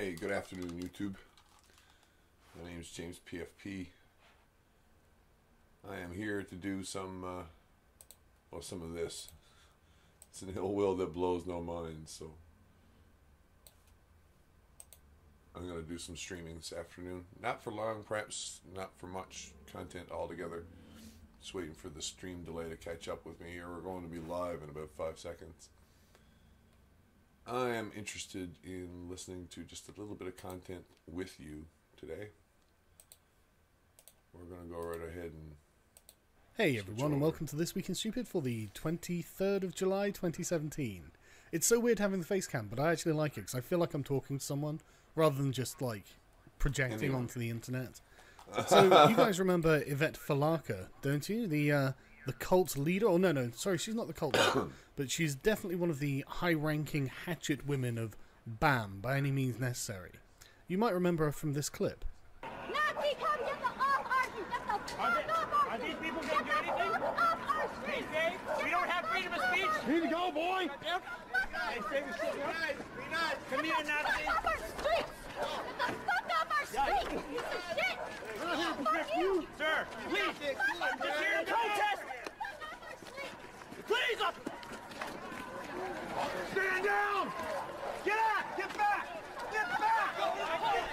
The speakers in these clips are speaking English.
Hey, good afternoon, YouTube. My name is jamespfp. I am here to do some of this. It's an ill will that blows no mind, so I'm going to do some streaming this afternoon. Not for long, perhaps not for much content altogether. Just waiting for the stream delay to catch up with me here. We're going to be live in about 5 seconds. I am interested in listening to just a little bit of content with you today. We're going to go right ahead and... Hey everyone, and welcome to This Week in Stupid for the 23rd of July 2017. It's so weird having the face cam, but I actually like it because I feel like I'm talking to someone rather than just like projecting onto the internet. So you guys remember Yvette Falaka, don't you? The cult leader? Oh no, sorry, she's not the cult leader, but she's definitely one of the high-ranking hatchet women of BAM, by any means necessary. You might remember her from this clip. Nazi, come get the off our street! Get the fuck off our street! Are these people going to do anything? Get the fuck off our street! Hey, we don't have freedom of speech. Here you go, boy. Hey, say this shit. Be nice. Come here, Get the Nazi. fuck off our street! Get the fuck off our street! Piece of shit! We're not here to protect you. Sir, please. I'm just here to protest. Please up. Stand down. Get out. Get back. Get back. Get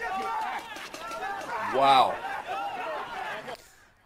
back. Wow.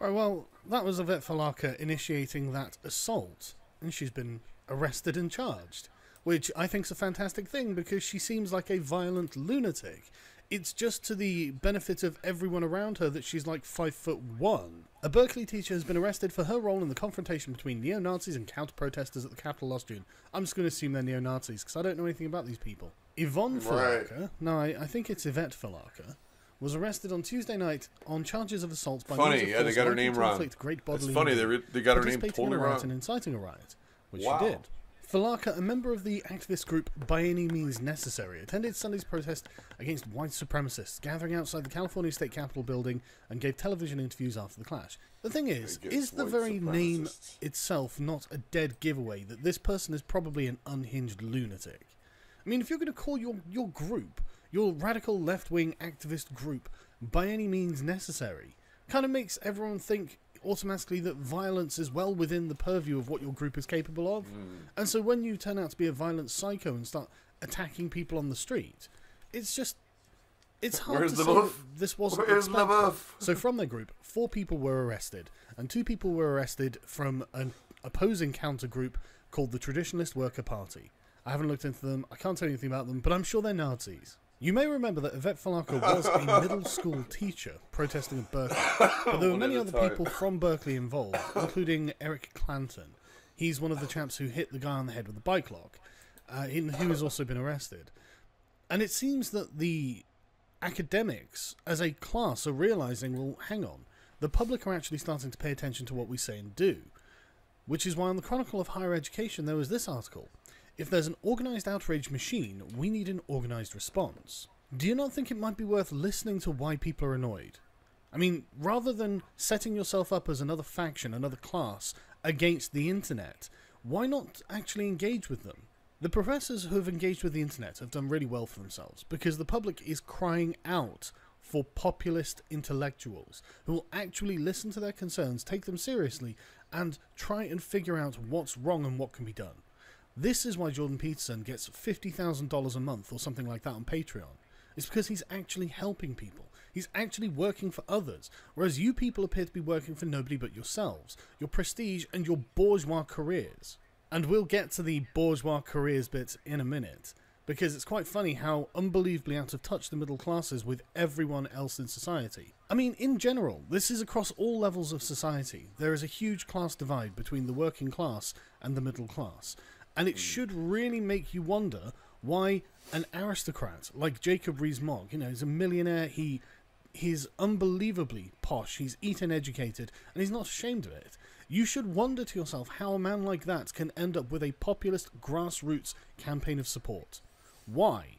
Right, well, that was Yvette Falaka initiating that assault, and she's been arrested and charged, which I think is a fantastic thing because she seems like a violent lunatic. It's just to the benefit of everyone around her that she's like 5'1". A Berkeley teacher has been arrested for her role in the confrontation between neo-Nazis and counter-protesters at the Capitol last June. I'm just going to assume they're neo-Nazis because I don't know anything about these people. Yvonne Falaka, no, I think it's Yvette Falaka, was arrested on Tuesday night on charges of assault by Funny, yeah, they got her name wrong. It's It's funny, they got her name totally wrong. And inciting a riot, which Wow. she did. Falaka, a member of the activist group By Any Means Necessary, attended Sunday's protest against white supremacists gathering outside the California State Capitol building and gave television interviews after the clash. The thing is the very name itself not a dead giveaway that this person is probably an unhinged lunatic? I mean, if you're going to call your group, your radical left-wing activist group, By Any Means Necessary, kind of makes everyone think automatically that violence is well within the purview of what your group is capable of. And so when you turn out to be a violent psycho and start attacking people on the street, it's hard Where's to the say buff? that this wasn't Where's the expected. buff? So from their group, 4 people were arrested, and 2 people were arrested from an opposing counter group called the Traditionalist Worker Party. I haven't looked into them, I can't tell you anything about them, but I'm sure they're Nazis. You may remember that Yvette Falaka was a middle school teacher protesting at Berkeley, but there were many other people from Berkeley involved, including Eric Clanton. He's one of the chaps who hit the guy on the head with a bike lock, who has also been arrested. And it seems that the academics, as a class, are realising, well, hang on, the public are actually starting to pay attention to what we say and do. Which is why on the Chronicle of Higher Education there was this article. If there's an organised outrage machine, we need an organised response. Do you not think it might be worth listening to why people are annoyed? I mean, rather than setting yourself up as another faction, another class, against the internet, why not actually engage with them? The professors who have engaged with the internet have done really well for themselves, because the public is crying out for populist intellectuals who will actually listen to their concerns, take them seriously, and try and figure out what's wrong and what can be done. This is why Jordan Peterson gets $50,000 a month or something like that on Patreon. It's because he's actually helping people. He's actually working for others, whereas you people appear to be working for nobody but yourselves, your prestige and your bourgeois careers. And we'll get to the bourgeois careers bit in a minute, because it's quite funny how unbelievably out of touch the middle class is with everyone else in society. I mean, in general, this is across all levels of society. There is a huge class divide between the working class and the middle class. And it should really make you wonder why an aristocrat like Jacob Rees-Mogg, you know, he's a millionaire, he's unbelievably posh, he's Eton educated, and he's not ashamed of it. You should wonder to yourself how a man like that can end up with a populist grassroots campaign of support. Why?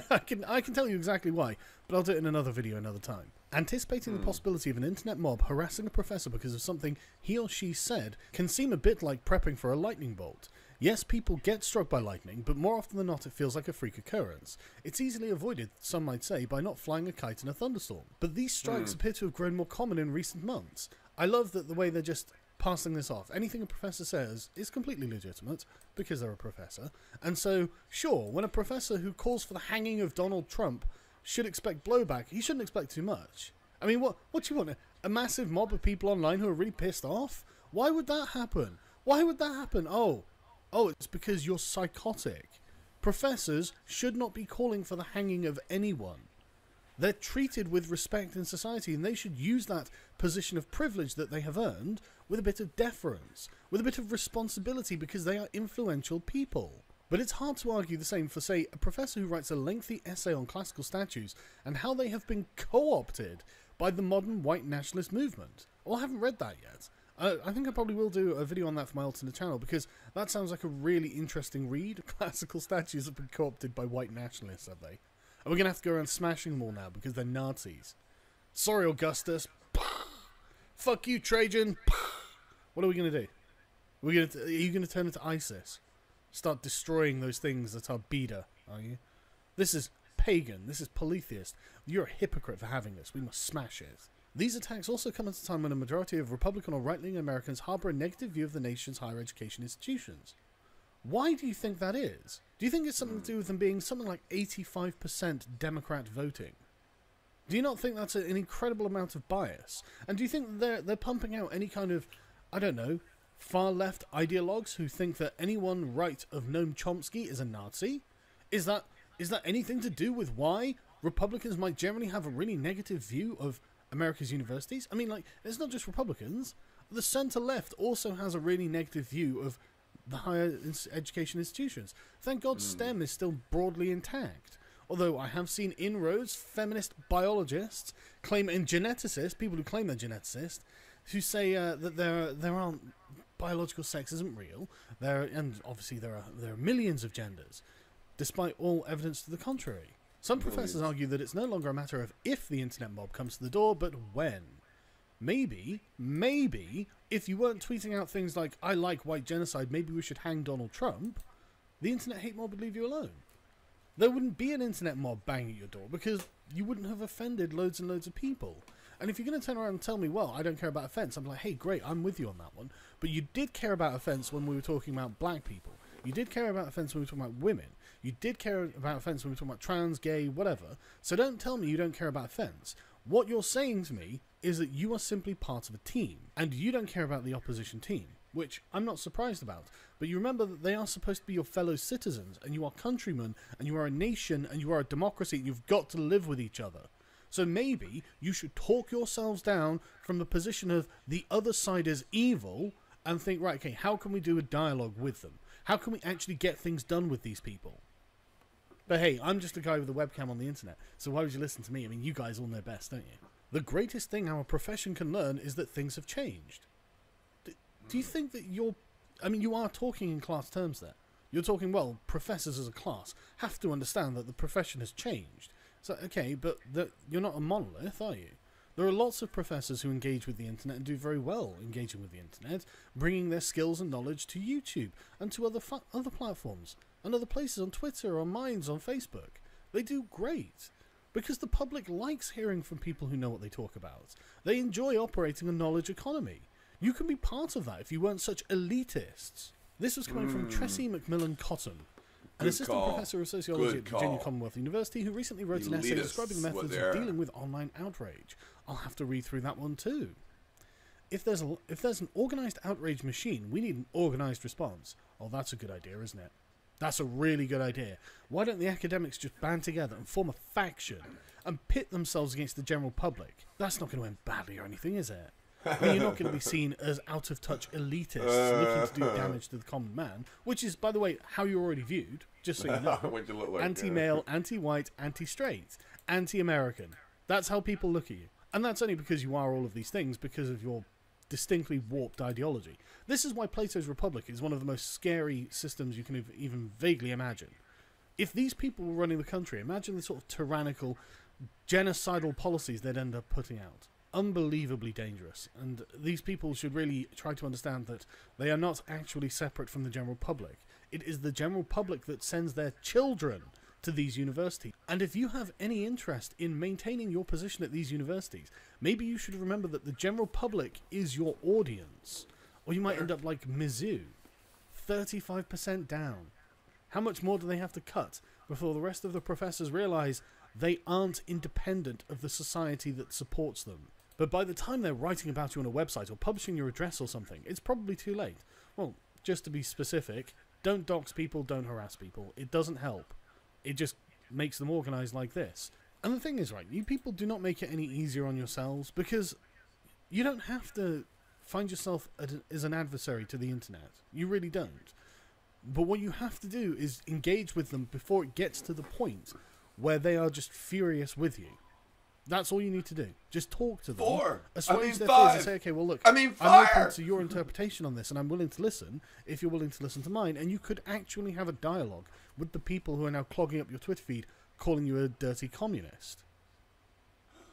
I can tell you exactly why, but I'll do it in another video another time. Anticipating the possibility of an internet mob harassing a professor because of something he or she said can seem a bit like prepping for a lightning bolt. Yes, people get struck by lightning, but more often than not it feels like a freak occurrence. It's easily avoided, some might say, by not flying a kite in a thunderstorm. But these strikes appear to have grown more common in recent months. I love that the way they're just passing this off. Anything a professor says is completely legitimate, because they're a professor. And so, sure, when a professor who calls for the hanging of Donald Trump should expect blowback, he shouldn't expect too much. I mean, what do you want? A massive mob of people online who are really pissed off? Why would that happen? Why would that happen? Oh, it's because you're psychotic. Professors should not be calling for the hanging of anyone. They're treated with respect in society, and they should use that position of privilege that they have earned with a bit of deference, with a bit of responsibility, because they are influential people. But it's hard to argue the same for, say, a professor who writes a lengthy essay on classical statues and how they have been co-opted by the modern white nationalist movement. Well, I haven't read that yet. I think I probably will do a video on that for my alternate channel, because that sounds like a really interesting read. Classical statues have been co-opted by white nationalists, have they? And we're going to have to go around smashing them all now because they're Nazis. Sorry, Augustus. Fuck you, Trajan. What are we going to do? Are you going to turn into ISIS? Start destroying those things that are Beda, are you? This is pagan. This is polytheist. You're a hypocrite for having this. We must smash it. These attacks also come at a time when a majority of Republican or right-wing Americans harbour a negative view of the nation's higher education institutions. Why do you think that is? Do you think it's something to do with them being something like 85% Democrat voting? Do you not think that's an incredible amount of bias? And do you think they're pumping out any kind of, I don't know, far-left ideologues who think that anyone right of Noam Chomsky is a Nazi? Is that anything to do with why Republicans might generally have a really negative view of America's universities? I mean, like, it's not just Republicans. The centre-left also has a really negative view of the higher education institutions. Thank God STEM is still broadly intact. Although I have seen inroads, feminist biologists claim, and geneticists, people who claim they're geneticists, who say that there aren't, biological sex isn't real. And obviously there are millions of genders, despite all evidence to the contrary. Some professors argue that it's no longer a matter of if the internet mob comes to the door, but when. Maybe, if you weren't tweeting out things like, I like white genocide, maybe we should hang Donald Trump, the internet hate mob would leave you alone. There wouldn't be an internet mob banging at your door because you wouldn't have offended loads and loads of people. And if you're going to turn around and tell me, well, I don't care about offence, I'm like, hey, great, I'm with you on that one. But you did care about offence when we were talking about black people. You did care about offence when we were talking about women. You did care about offence when we were talking about trans, gay, whatever. So don't tell me you don't care about offence. What you're saying to me is that you are simply part of a team, and you don't care about the opposition team, which I'm not surprised about. But you remember that they are supposed to be your fellow citizens, and you are countrymen, and you are a nation, and you are a democracy, and you've got to live with each other. So maybe you should talk yourselves down from the position of the other side is evil, and think, right, okay, how can we do a dialogue with them? How can we actually get things done with these people? But hey, I'm just a guy with a webcam on the internet, so why would you listen to me? I mean, you guys all know best, don't you? The greatest thing our profession can learn is that things have changed. Do you think that you are talking in class terms there. You're talking, well, professors as a class have to understand that the profession has changed. So, okay, but you're not a monolith, are you? There are lots of professors who engage with the internet and do very well engaging with the internet, bringing their skills and knowledge to YouTube and to other platforms and other places, on Twitter, on Minds, on Facebook. They do great because the public likes hearing from people who know what they talk about. They enjoy operating a knowledge economy. You can be part of that if you weren't such elitists. This was coming from Tressie McMillan Cotton, an assistant professor of sociology at Virginia Commonwealth University, who recently wrote an essay describing the methods of dealing with online outrage. I'll have to read through that one too. If there's an organised outrage machine, we need an organised response. Oh, that's a good idea, isn't it? That's a really good idea. Why don't the academics just band together and form a faction and pit themselves against the general public? That's not going to end badly or anything, is it? I mean, you're not going to be seen as out-of-touch elitists looking to do damage to the common man, which is, by the way, how you're already viewed, just so you know. What you look like, anti-male, anti-white, anti-straight, anti-American. That's how people look at you. And that's only because you are all of these things, because of your distinctly warped ideology. This is why Plato's Republic is one of the most scary systems you can even vaguely imagine. If these people were running the country, imagine the sort of tyrannical, genocidal policies they'd end up putting out. Unbelievably dangerous. And these people should really try to understand that they are not actually separate from the general public. It is the general public that sends their children to these universities. And if you have any interest in maintaining your position at these universities, maybe you should remember that the general public is your audience. Or you might end up like Mizzou, 35% down. How much more do they have to cut before the rest of the professors realize they aren't independent of the society that supports them? But by the time they're writing about you on a website or publishing your address or something, it's probably too late. Well, just to be specific, don't dox people, don't harass people. It doesn't help. It just makes them organized like this. And the thing is, right, you people do not make it any easier on yourselves, because you don't have to find yourself as an adversary to the internet. You really don't. But what you have to do is engage with them before it gets to the point where they are just furious with you. That's all you need to do. Just talk to them. Assuage their fears and say, okay, well, look, I'm open to your interpretation on this, and I'm willing to listen if you're willing to listen to mine. And you could actually have a dialogue with the people who are now clogging up your Twitter feed, calling you a dirty communist.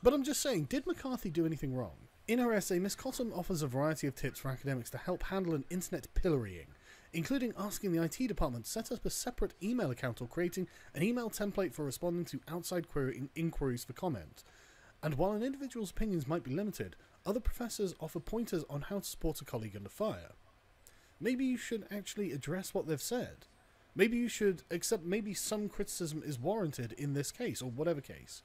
But I'm just saying, did McCarthy do anything wrong? In her essay, Miss Cottom offers a variety of tips for academics to help handle an internet pillorying, including asking the IT department to set up a separate email account or creating an email template for responding to outside inquiries for comment. And while an individual's opinions might be limited, other professors offer pointers on how to support a colleague under fire. Maybe you should actually address what they've said. Maybe you should accept maybe some criticism is warranted in this case, or whatever case.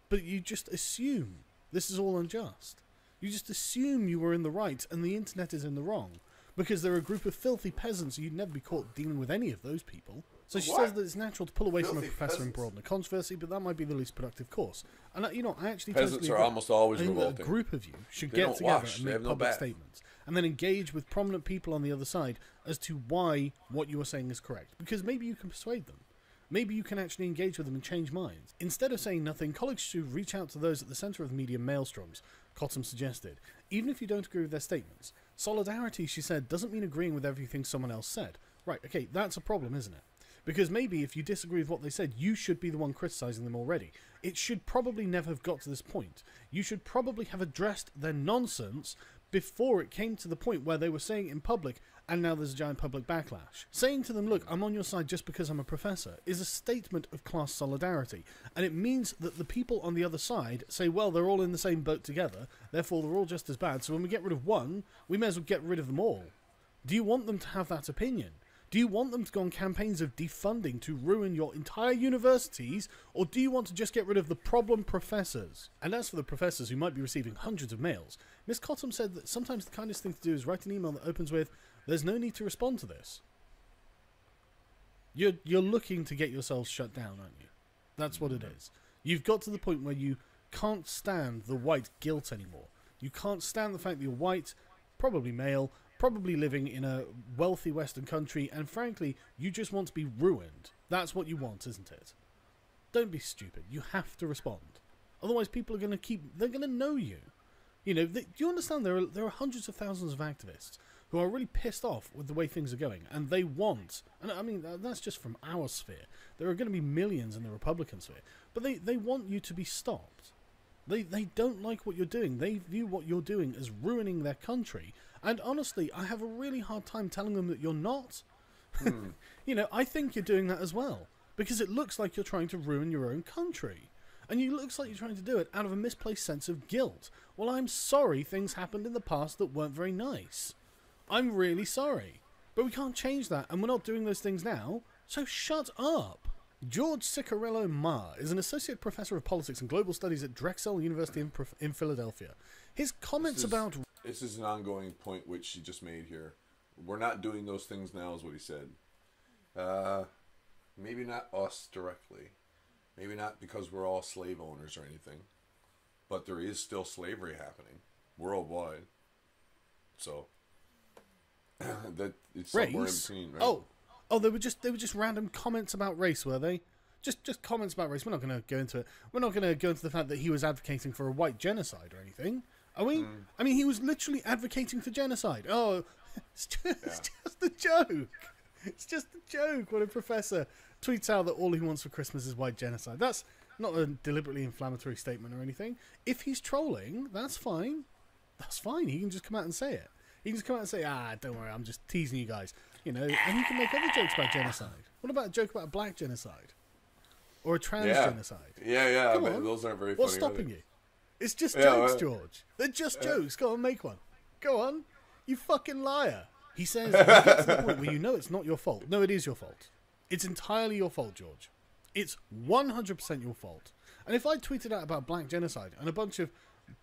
But you just assume this is all unjust. You just assume you were in the right and the internet is in the wrong, because they're a group of filthy peasants. You'd never be caught dealing with any of those people. So she says that it's natural to pull away from a professor and broaden a controversy, but that might be the least productive course. And I actually peasants totally are almost always I think revolting. That a group of you should They get don't together wash. and They make have no public bath. statements, and then engage with prominent people on the other side as to why what you are saying is correct. Because maybe you can persuade them. Maybe you can actually engage with them and change minds. Instead of saying nothing, colleagues should reach out to those at the centre of the media maelstroms, Cottom suggested, even if you don't agree with their statements. Solidarity, she said, doesn't mean agreeing with everything someone else said. Right, okay, that's a problem, isn't it? Because maybe if you disagree with what they said, you should be the one criticising them already. It should probably never have got to this point. You should probably have addressed their nonsense before it came to the point where they were saying it in public, and now there's a giant public backlash. Saying to them, look, I'm on your side just because I'm a professor, is a statement of class solidarity. And it means that the people on the other side say, well, they're all in the same boat together, therefore they're all just as bad, so when we get rid of one, we may as well get rid of them all. Do you want them to have that opinion? Do you want them to go on campaigns of defunding to ruin your entire universities, or do you want to just get rid of the problem professors? And as for the professors who might be receiving hundreds of mails, Miss Cottom said that sometimes the kindest thing to do is write an email that opens with, "There's no need to respond to this." You're looking to get yourselves shut down, aren't you? That's what it is. You've got to the point where you can't stand the white guilt anymore. You can't stand the fact that you're white, probably male, probably living in a wealthy Western country, and frankly, you just want to be ruined. That's what you want, isn't it? Don't be stupid. You have to respond. Otherwise, people are going to they're going to know you. You know, do you understand there are hundreds of thousands of activists who are really pissed off with the way things are going, and they want, and I mean, that's just from our sphere. There are going to be millions in the Republican sphere, but they want you to be stopped. They don't like what you're doing. They view what you're doing as ruining their country. And honestly, I have a really hard time telling them that you're not. You know, I think you're doing that as well. Because it looks like you're trying to ruin your own country. And it looks like you're trying to do it out of a misplaced sense of guilt. Well, I'm sorry things happened in the past that weren't very nice. I'm really sorry. But we can't change that, and we're not doing those things now. So shut up. George Ciccarello Ma is an associate professor of politics and global studies at Drexel University in Philadelphia. His comments about... This is an ongoing point which she just made here. We're not doing those things now, is what he said. Maybe not us directly. Maybe not because we're all slave owners or anything. But there is still slavery happening worldwide. So that it's somewhere in between, right? Oh, they were just random comments about race, were they? Just comments about race. We're not going to go into it. We're not going to go into the fact that he was advocating for a white genocide or anything. Are we? I mean, he was literally advocating for genocide. Oh, it's just a joke. It's just a joke when a professor tweets out that all he wants for Christmas is white genocide. That's Not a deliberately inflammatory statement or anything. If he's trolling, that's fine. That's fine. He can just come out and say it. He can just come out and say, don't worry, I'm just teasing you guys. You know, and he can make other jokes about genocide. What about a joke about a black genocide? Or a trans genocide? Yeah. Come I bet on. those aren't very What's funny. stopping you? It's just jokes, George. They're just jokes. Go on, make one. Go on. You fucking liar. He says, you get to the point where you know it's not your fault. No, it is your fault. It's entirely your fault, George. It's 100% your fault. And if I tweeted out about black genocide and a bunch of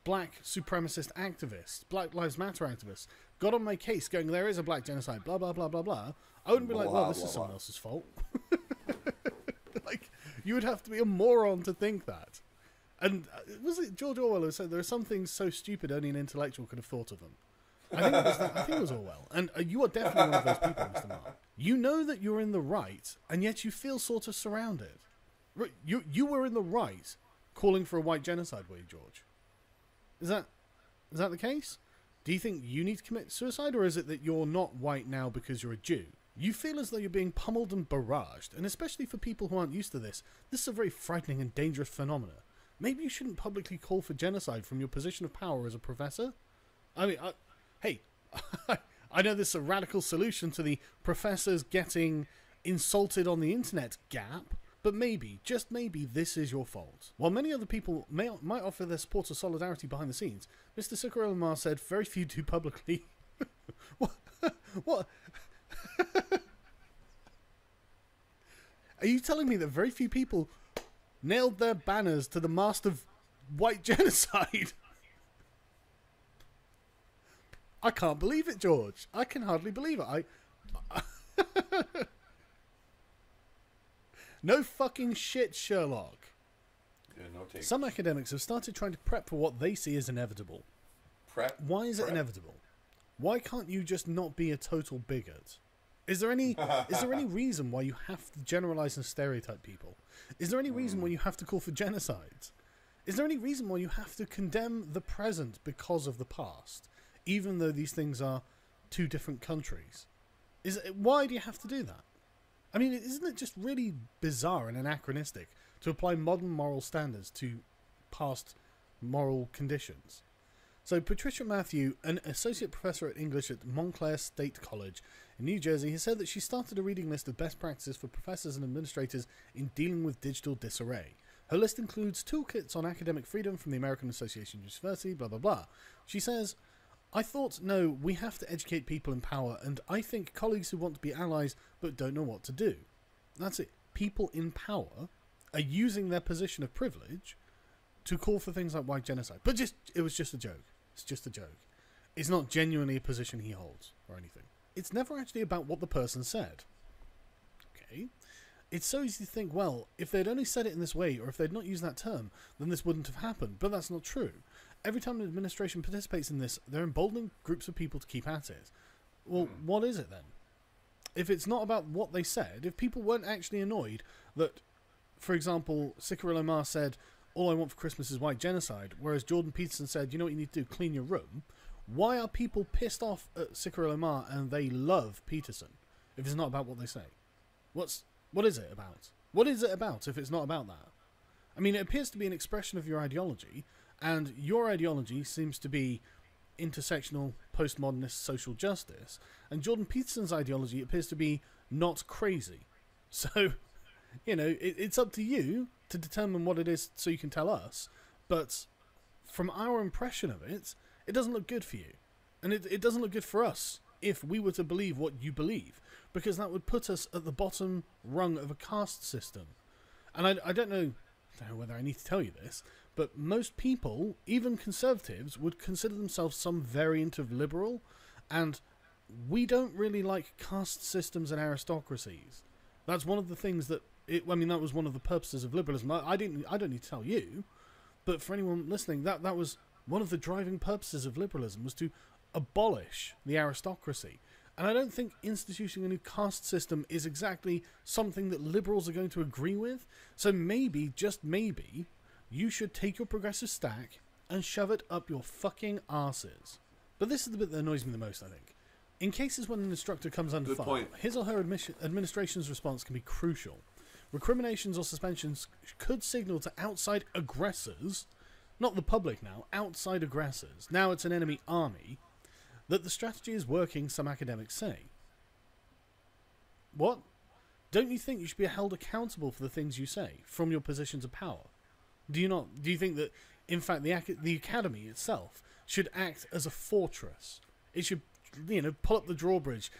black supremacist activists, Black Lives Matter activists, got on my case going, there is a black genocide, blah, blah, blah, blah, blah, I wouldn't be like, well, this is someone else's fault. Like, you would have to be a moron to think that. And was it George Orwell who said there are some things so stupid only an intellectual could have thought of them? I think it was Orwell. And you are definitely one of those people, Mr. Marr. You know that you're in the right, and yet you feel sort of surrounded. You were in the right calling for a white genocide, were you, George? Is that the case? Do you think you need to commit suicide, or is it that you're not white now because you're a Jew? You feel as though you're being pummeled and barraged, and especially for people who aren't used to this is a very frightening and dangerous phenomenon. Maybe you shouldn't publicly call for genocide from your position of power as a professor? I mean, hey, I know this is a radical solution to the professors getting insulted on the internet gap, but maybe, just maybe, this is your fault. While many other people might offer their support or solidarity behind the scenes, Mr. Sukarela said very few do publicly. What? Are you telling me that very few people nailed their banners to the mast of white genocide? I can't believe it, George. I can hardly believe it. No fucking shit, Sherlock. Yeah, no take. Some academics have started trying to prep for what they see as inevitable. Why is it inevitable? Why can't you just not be a total bigot? Is there any reason why you have to generalize and stereotype people? Is there any reason why you have to call for genocides? Is there any reason why you have to condemn the present because of the past, even though these things are two different countries? Why do you have to do that? I mean, isn't it just really bizarre and anachronistic to apply modern moral standards to past moral conditions? So Patricia Matthew, an associate professor at English at Montclair State College in New Jersey, has said that she started a reading list of best practices for professors and administrators in dealing with digital disarray. Her list includes toolkits on academic freedom from the American Association of University, blah, blah, blah. She says, I thought, no, we have to educate people in power, and I think colleagues who want to be allies but don't know what to do. That's it. People in power are using their position of privilege to call for things like white genocide. But it was just a joke. It's just a joke. It's not genuinely a position he holds or anything. It's never actually about what the person said. Okay? It's so easy to think, well, if they'd only said it in this way, or if they'd not used that term, then this wouldn't have happened. But that's not true. Every time an administration participates in this, they're emboldening groups of people to keep at it. Well, what is it then? If it's not about what they said, if people weren't actually annoyed that, for example, Cyril Omar said, all I want for Christmas is white genocide, whereas Jordan Peterson said, you know what you need to do, clean your room, why are people pissed off at Cyril Omar and they love Peterson if it's not about what they say? What is it about? What is it about if it's not about that? I mean, it appears to be an expression of your ideology, and your ideology seems to be intersectional, postmodernist social justice, and Jordan Peterson's ideology appears to be not crazy. So, you know, it's up to you to determine what it is so you can tell us, but from our impression of it, it doesn't look good for you. And it doesn't look good for us if we were to believe what you believe, because that would put us at the bottom rung of a caste system. And I don't know whether I need to tell you this, but most people, even conservatives, would consider themselves some variant of liberal, and we don't really like caste systems and aristocracies. That's one of the things that that was one of the purposes of liberalism. I don't need to tell you, but for anyone listening, that was one of the driving purposes of liberalism, was to abolish the aristocracy. And I don't think instituting a new caste system is exactly something that liberals are going to agree with. So maybe, just maybe, you should take your progressive stack and shove it up your fucking arses. But this is the bit that annoys me the most, I think. In cases when an instructor comes under fire, his or her administration's response can be crucial. recriminations or suspensions could signal to outside aggressors, not the public now, outside aggressors, now it's an enemy army, that the strategy is working, some academics say. What? Don't you think you should be held accountable for the things you say from your positions of power? Do you not? Do you think that, in fact, the academy itself should act as a fortress? It should, pull up the drawbridge,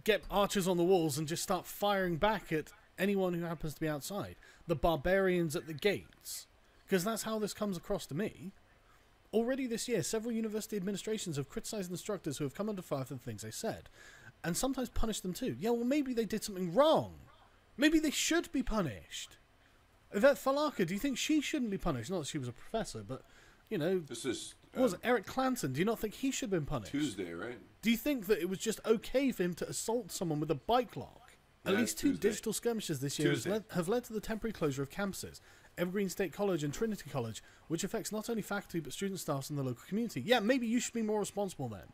get archers on the walls, and just start firing back at anyone who happens to be outside. The barbarians at the gates. Because that's how this comes across to me. Already this year, several university administrations have criticised instructors who have come under fire for the things they said, and sometimes punished them too. Yeah, well, maybe they did something wrong. Maybe they should be punished. Yvette Falaka, do you think she shouldn't be punished? Not that she was a professor, but, This is... what was it? Eric Clanton, do you not think he should have been punished? Tuesday, right? Do you think that it was just okay for him to assault someone with a bike lock? At least two digital skirmishes this year have led to the temporary closure of campuses, Evergreen State College and Trinity College, which affects not only faculty but student staffs in the local community. Yeah, maybe you should be more responsible then.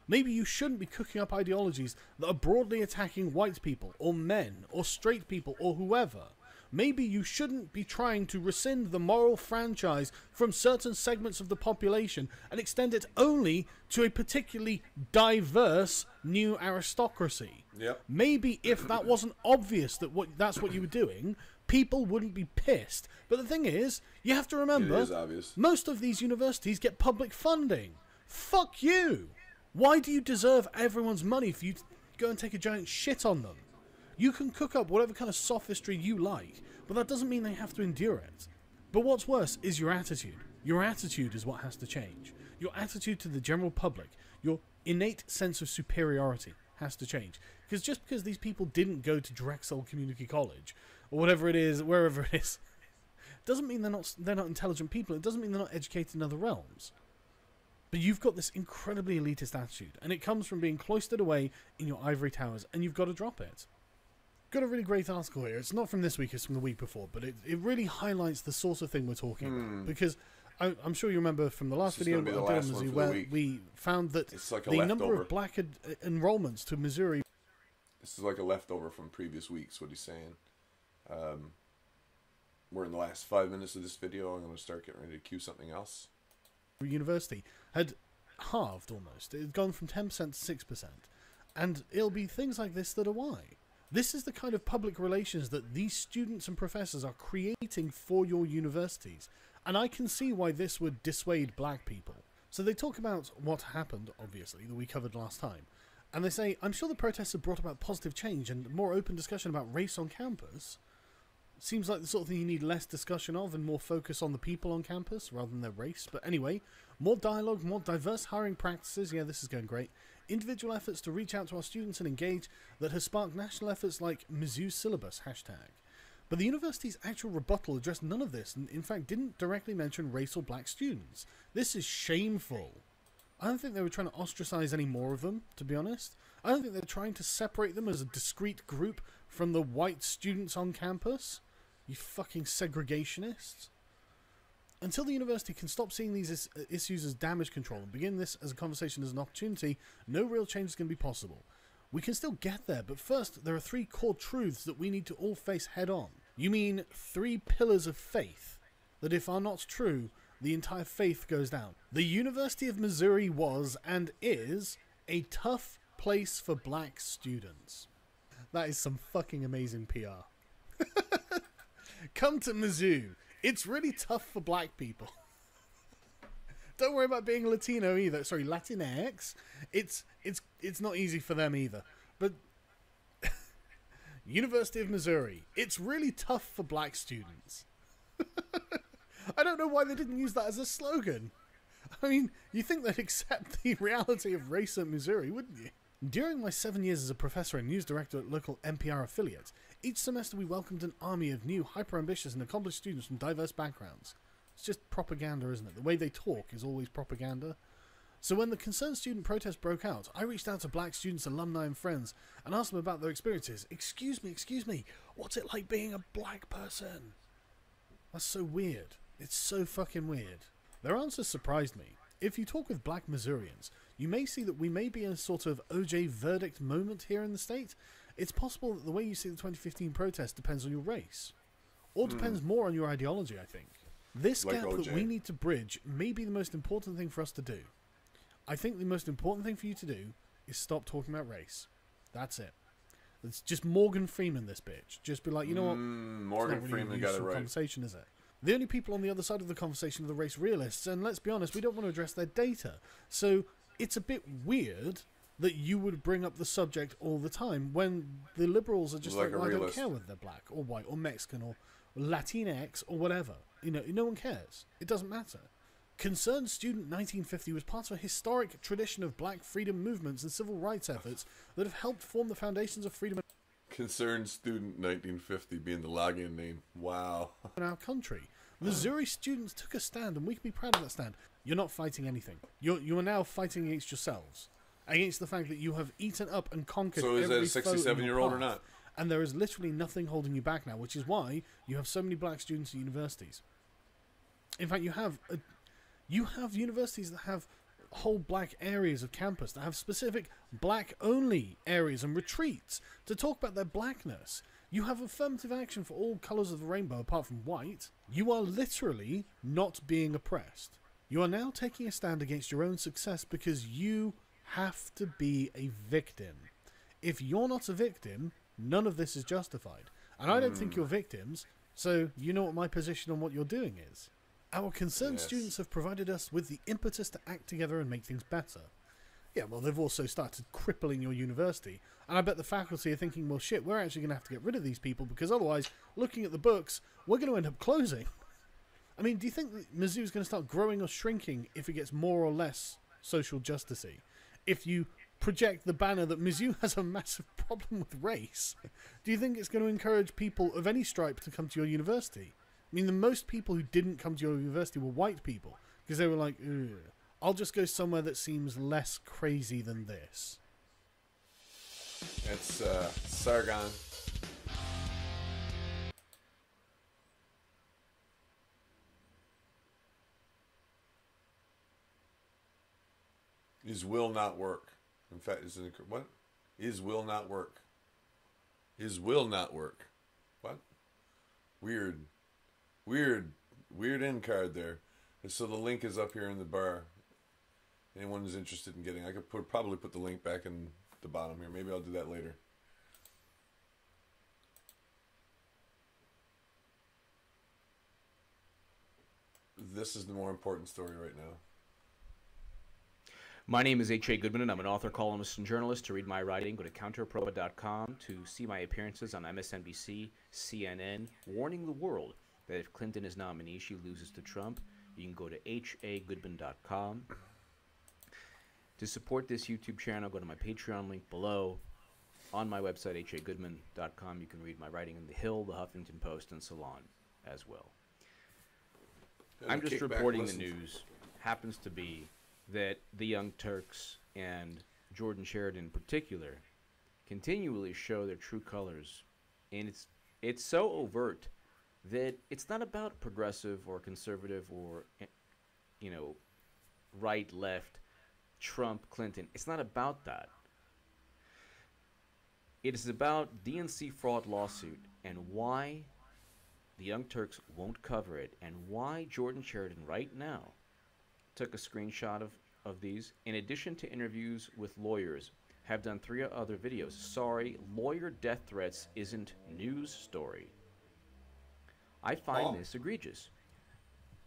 Maybe you shouldn't be cooking up ideologies that are broadly attacking white people, or men, or straight people, or whoever. Maybe you shouldn't be trying to rescind the moral franchise from certain segments of the population and extend it only to a particularly diverse new aristocracy. Yep. Maybe if that wasn't obvious that that's what you were doing, people wouldn't be pissed. But the thing is, you have to remember, it is obvious. Most of these universities get public funding. Fuck you! Why do you deserve everyone's money for you to go and take a giant shit on them? You can cook up whatever kind of sophistry you like, but that doesn't mean they have to endure it. But what's worse is your attitude. Your attitude is what has to change. Your attitude to the general public, your innate sense of superiority has to change. Because just because these people didn't go to Drexel Community College, or whatever it is, wherever it is, doesn't mean they're not intelligent people. It doesn't mean they're not educated in other realms. But you've got this incredibly elitist attitude, and it comes from being cloistered away in your ivory towers, and you've got to drop it. Got a really great article here. It's not from this week, it's from the week before, but it really highlights the sort of thing we're talking about. Because I'm sure you remember from the last video where we found that the number of black enrollments to Missouri... This is like a leftover from previous weeks, what he's saying. We're in the last 5 minutes of this video. I'm going to start getting ready to cue something else. University had halved almost. It had gone from 10% to 6%. And it'll be things like this that are why. This is the kind of public relations that these students and professors are creating for your universities. And I can see why this would dissuade black people. So they talk about what happened, obviously, that we covered last time. And they say, I'm sure the protests have brought about positive change and more open discussion about race on campus. Seems like the sort of thing you need less discussion of and more focus on the people on campus rather than their race. But anyway, more dialogue, more diverse hiring practices. Yeah, this is going great. Individual efforts to reach out to our students and engage that has sparked national efforts like Mizzou Syllabus #. But the university's actual rebuttal addressed none of this and in fact didn't directly mention race or black students. This is shameful. I don't think they were trying to ostracize any more of them, to be honest. I don't think they're trying to separate them as a discrete group from the white students on campus. You fucking segregationists. Until the university can stop seeing these issues as damage control and begin this as a conversation as an opportunity, no real change is going to be possible. We can still get there, but first there are 3 core truths that we need to all face head on. You mean 3 pillars of faith that if are not true, the entire faith goes down. The University of Missouri was and is a tough place for black students. That is some fucking amazing PR. Come to Mizzou. It's really tough for black people. Don't worry about being Latino either. Sorry, Latinx. It's not easy for them either. But University of Missouri. It's really tough for black students. I don't know why they didn't use that as a slogan. I mean, you think they'd accept the reality of race at Missouri, wouldn't you? During my 7 years as a professor and news director at local NPR affiliates, each semester we welcomed an army of new, hyper-ambitious and accomplished students from diverse backgrounds. It's just propaganda, isn't it? The way they talk is always propaganda. So when the concerned student protest broke out, I reached out to black students, alumni and friends and asked them about their experiences. Excuse me, what's it like being a black person? That's so weird. It's so fucking weird. Their answers surprised me. If you talk with black Missourians, you may see that we may be in a sort of OJ verdict moment here in the state, it's possible that the way you see the 2015 protest depends on your race. Or depends more on your ideology, I think. This Like gap OJ. that we need to bridge may be the most important thing for us to do. I think the most important thing for you to do is stop talking about race. That's it. It's just Morgan Freeman, this bitch. Just be like, you know what? Morgan Freeman got it right. Conversation, is it? The only people on the other side of the conversation are the race realists, and let's be honest, we don't want to address their data. So it's a bit weird that you would bring up the subject all the time when the liberals are just Like like, a well, I don't realist. care whether they're black or white or Mexican or Latinx or whatever. You know, no one cares. It doesn't matter. Concerned Student 1950 was part of a historic tradition of black freedom movements and civil rights efforts that have helped form the foundations of freedom Concerned Student 1950 being the login name. Wow. in our country. Missouri students took a stand, and we can be proud of that stand. You're not fighting anything. You are now fighting against yourselves, against the fact that you have eaten up and conquered. So is that every a foe in your 67-year-old or path. not? And there is literally nothing holding you back now, which is why you have so many black students at universities. In fact, you have universities that have whole black areas of campus that have specific black-only areas and retreats to talk about their blackness. You have affirmative action for all colours of the rainbow apart from white. You are literally not being oppressed. You are now taking a stand against your own success because you have to be a victim. If you're not a victim, none of this is justified. And I don't think you're victims, so you know what my position on what you're doing is. Our concerned students have provided us with the impetus to act together and make things better. Yeah, well, they've also started crippling your university. And I bet the faculty are thinking, well, shit, we're actually going to have to get rid of these people because otherwise, looking at the books, we're going to end up closing. I mean, do you think that Mizzou's going to start growing or shrinking if it gets more or less social justice-y? If you project the banner that Mizzou has a massive problem with race, do you think it's going to encourage people of any stripe to come to your university? I mean, the most people who didn't come to your university were white people because they were like, ugh, I'll just go somewhere that seems less crazy than this. It's Sargon. His will not work. In fact, what? His will not work. His will not work. What? Weird end card there. And so the link is up here in the bar. Anyone who's interested in getting, I could probably put the link back in the bottom here. Maybe I'll do that later. This is the more important story right now. My name is H.A. Goodman, and I'm an author, columnist, and journalist. To read my writing, go to counterpropa.com. To see my appearances on MSNBC, CNN, warning the world that if Clinton is nominee, she loses to Trump. You can go to hagoodman.com. To support this YouTube channel, go to my Patreon link below. On my website, hagoodman.com, you can read my writing in The Hill, The Huffington Post, and Salon as well. I'm just reporting the news. Happens to be that the Young Turks and Jordan Sheridan in particular continually show their true colors. And it's so overt that it's not about progressive or conservative or, you know, right, left, Trump, Clinton. It's not about that. It is about DNC fraud lawsuit and why the Young Turks won't cover it, and why Jordan Sheridan right now took a screenshot of these, in addition to interviews with lawyers, have done 3 other videos. Sorry, lawyer death threats isn't news story. I find this egregious.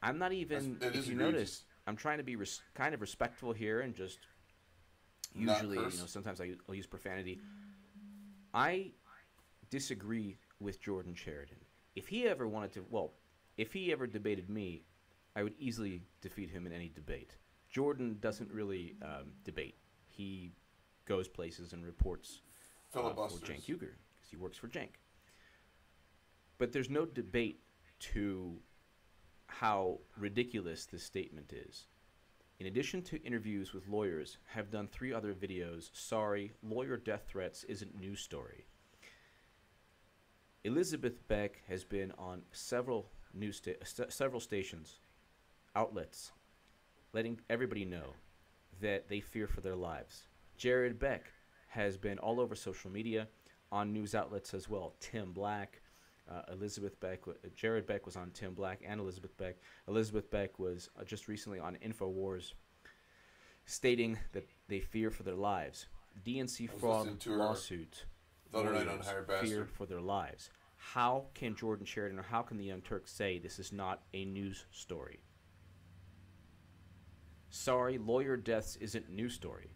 I'm not even, if you notice, I'm trying to be kind of respectful here and just usually, you know, sometimes I'll use profanity. I disagree with Jordan Sheridan. If he ever wanted to, well, if he ever debated me, I would easily defeat him in any debate. Jordan doesn't really debate. He goes places and reports for Cenk Uygur because he works for Cenk. But there's no debate to how ridiculous this statement is. In addition to interviews with lawyers, have done 3 other videos. Sorry, lawyer death threats isn't news story. Elizabeth Beck has been on several stations, outlets, letting everybody know that they fear for their lives. Jared Beck has been all over social media, on news outlets as well. Tim Black, Elizabeth Beck, Jared Beck was on Tim Black and Elizabeth Beck. Elizabeth Beck was just recently on InfoWars, stating that they fear for their lives. DNC fraud lawsuit. The other night on Higher Bastard. Fear for their lives. How can Jordan Sheridan or how can the Young Turks say this is not a news story? Sorry, lawyer deaths isn't news story.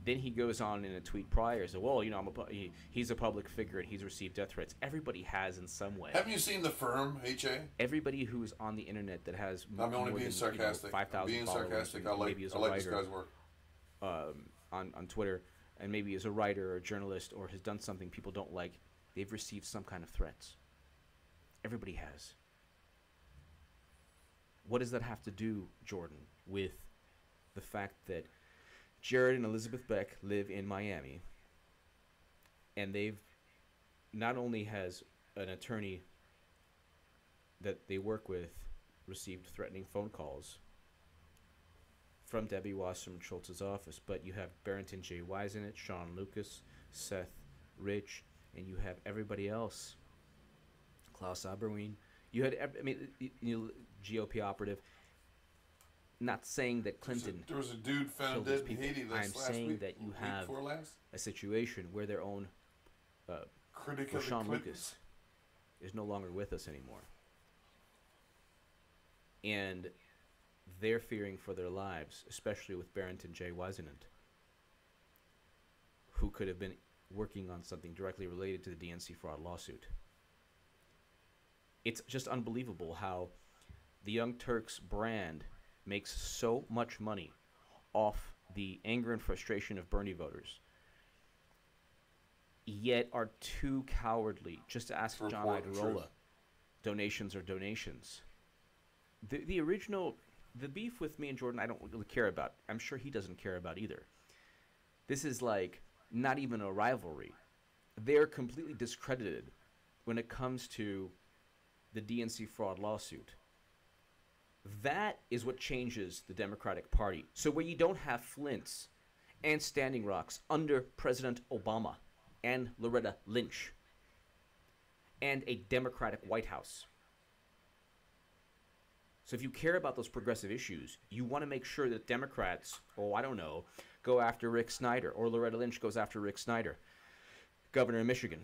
Then he goes on in a tweet prior, so, well, you know, he's a public figure and he's received death threats. Everybody has in some way. Haven't you seen The Firm, H.A.? Everybody who's on the internet that has I'm only being sarcastic. 5,000 being followers, sarcastic. I like this guy's work. On Twitter, and maybe as a writer or a journalist or has done something people don't like, they've received some kind of threats. Everybody has. What does that have to do, Jordan, with the fact that Jared and Elizabeth Beck live in Miami, and they've not only has an attorney that they work with received threatening phone calls from Debbie Wasserman Schultz's office, but you have Barrington J. Wise in it, Sean Lucas, Seth Rich, and you have everybody else. Klaus Aberween. You had, GOP operative. Not saying that Clinton. There was a dude found dead in Haiti I'm saying that you have a situation where their own Sean Lucas is no longer with us anymore, and they're fearing for their lives, especially with Barrington J. Wisenant, who could have been working on something directly related to the DNC fraud lawsuit. It's just unbelievable how the Young Turks brand makes so much money off the anger and frustration of Bernie voters, yet are too cowardly just to ask John Iadarola. Donations are donations. The original, the beef with me and Jordan, I don't really care about. I'm sure he doesn't care about either. This is like not even a rivalry. They're completely discredited when it comes to the DNC fraud lawsuit. That is what changes the Democratic Party. So where you don't have Flints and Standing Rocks under President Obama and Loretta Lynch and a Democratic White House. So if you care about those progressive issues, you want to make sure that Democrats, go after Rick Snyder, or Loretta Lynch goes after Rick Snyder, governor of Michigan.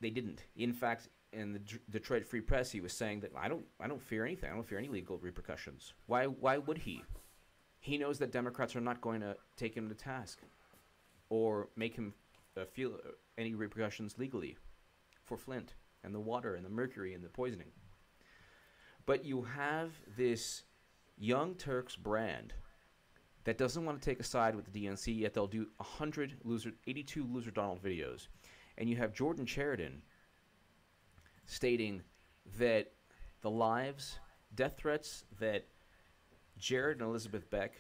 They didn't. In fact, in the Detroit Free Press, he was saying that I don't fear anything. I don't fear any legal repercussions. Why would he? He knows that Democrats are not going to take him to task or make him feel any repercussions legally for Flint and the water and the mercury and the poisoning. But you have this Young Turks brand that doesn't want to take a side with the DNC, yet they'll do 82 Loser Donald videos. And you have Jordan Sheridan stating that the lives, death threats that Jared and Elizabeth Beck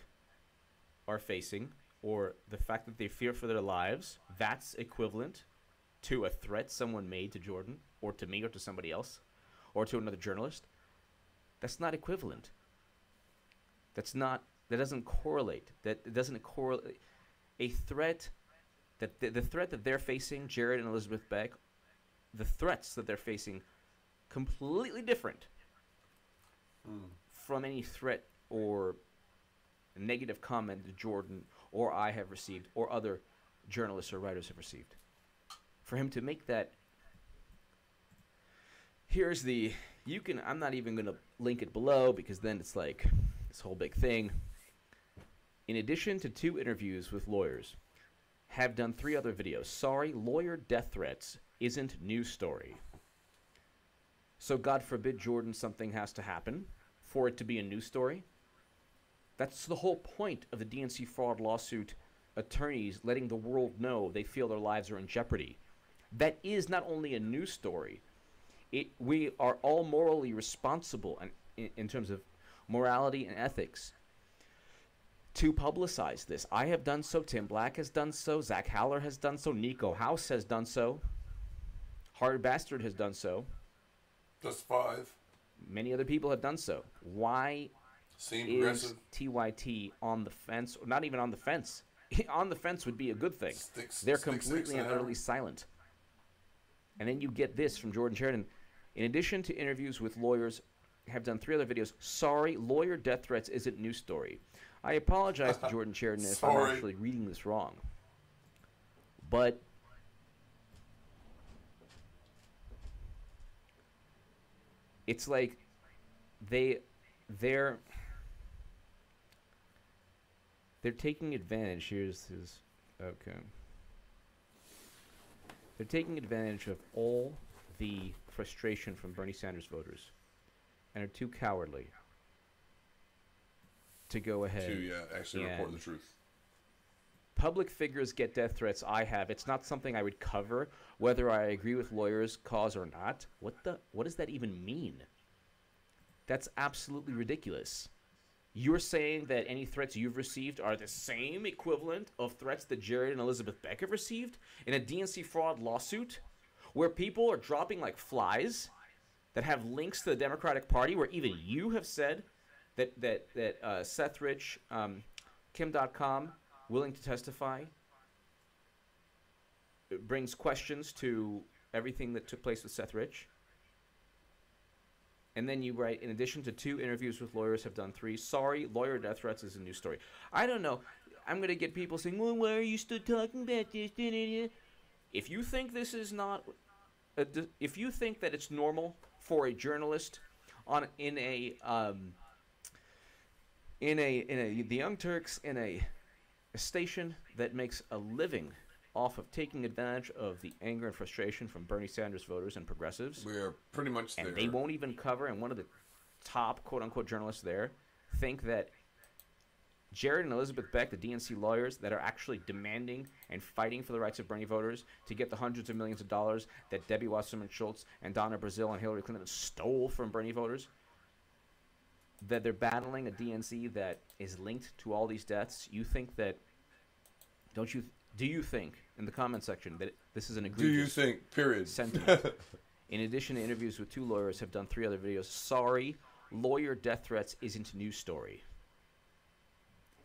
are facing, or the fact that they fear for their lives, that's equivalent to a threat someone made to Jordan, or to me, or to somebody else, or to another journalist. That's not equivalent. That doesn't correlate. That doesn't correlate. A threat, the threat that they're facing, Jared and Elizabeth Beck, the threats that they're facing, completely different from any threat or negative comment that Jordan or I have received, or other journalists or writers have received. For him to make that, I'm not even going to link it below, because then it's like this whole big thing. In addition to 2 interviews with lawyers, have done 3 other videos. Sorry, lawyer death threats isn't news story. So God forbid, Jordan, something has to happen for it to be a news story. That's the whole point of the DNC fraud lawsuit attorneys letting the world know they feel their lives are in jeopardy. That is not only a news story. We are all morally responsible in terms of morality and ethics to publicize this. I have done so. Tim Black has done so. Zach Haller has done so. Nico House has done so. Hard Bastard has done so. Just 5. Many other people have done so. Why is TYT on the fence, or not even on the fence? on the fence would be a good thing. They're completely and utterly silent. And then you get this from Jordan Sheridan. In addition to interviews with lawyers, have done 3 other videos. Sorry, lawyer death threats isn't news story. I apologize to Jordan Sheridan if I'm actually reading this wrong. But it's like they're taking advantage. Here's his okay. They're taking advantage of all the frustration from Bernie Sanders voters and are too cowardly to go ahead to actually report the truth. Public figures get death threats. I have. It's not something I would cover, whether I agree with lawyers' cause or not. What does that even mean? That's absolutely ridiculous. You're saying that any threats you've received are the same equivalent of threats that Jared and Elizabeth Beck have received in a DNC fraud lawsuit where people are dropping like flies that have links to the Democratic Party, where even you have said that Seth Rich, Kim.com, willing to testify, it brings questions to everything that took place with Seth Rich. And then you write, in addition to 2 interviews with lawyers, have done 3. Sorry, lawyer death threats is a news story. I don't know. I'm going to get people saying, well, why are you still talking about this? If you think this is not, if you think that it's normal for a journalist in the Young Turks, in a station that makes a living off of taking advantage of the anger and frustration from Bernie Sanders voters and progressives. We are pretty much there. And they won't even cover, and one of the top quote-unquote journalists there think that Jared and Elizabeth Beck, the DNC lawyers that are actually demanding and fighting for the rights of Bernie voters to get the hundreds of millions of dollars that Debbie Wasserman Schultz and Donna Brazile and Hillary Clinton stole from Bernie voters, that they're battling a DNC that is linked to all these deaths. You think that, do you think, in the comment section, that this is an egregious sentiment? In addition to interviews with 2 lawyers, have done 3 other videos. Sorry, lawyer death threats isn't news story.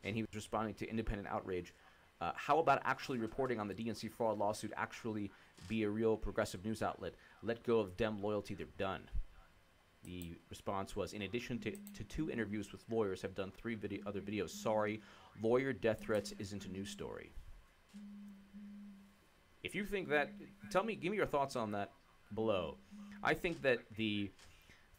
And he was responding to independent outrage. How about actually reporting on the DNC fraud lawsuit, actually be a real progressive news outlet? Let go of Dem loyalty, they're done. The response was, in addition to 2 interviews with lawyers, have done 3 other videos. Sorry, lawyer death threats isn't a news story. If you think that, give me your thoughts on that below. I think that the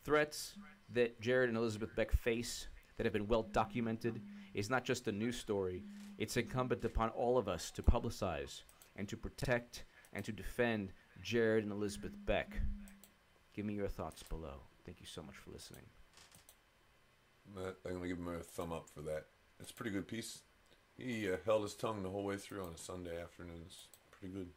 threats that Jared and Elizabeth Beck face that have been well documented is not just a news story. It's incumbent upon all of us to publicize and to protect and to defend Jared and Elizabeth Beck. Give me your thoughts below. Thank you so much for listening. I'm going to give him a thumb up for that. It's a pretty good piece. He held his tongue the whole way through on a Sunday afternoon. It's pretty good.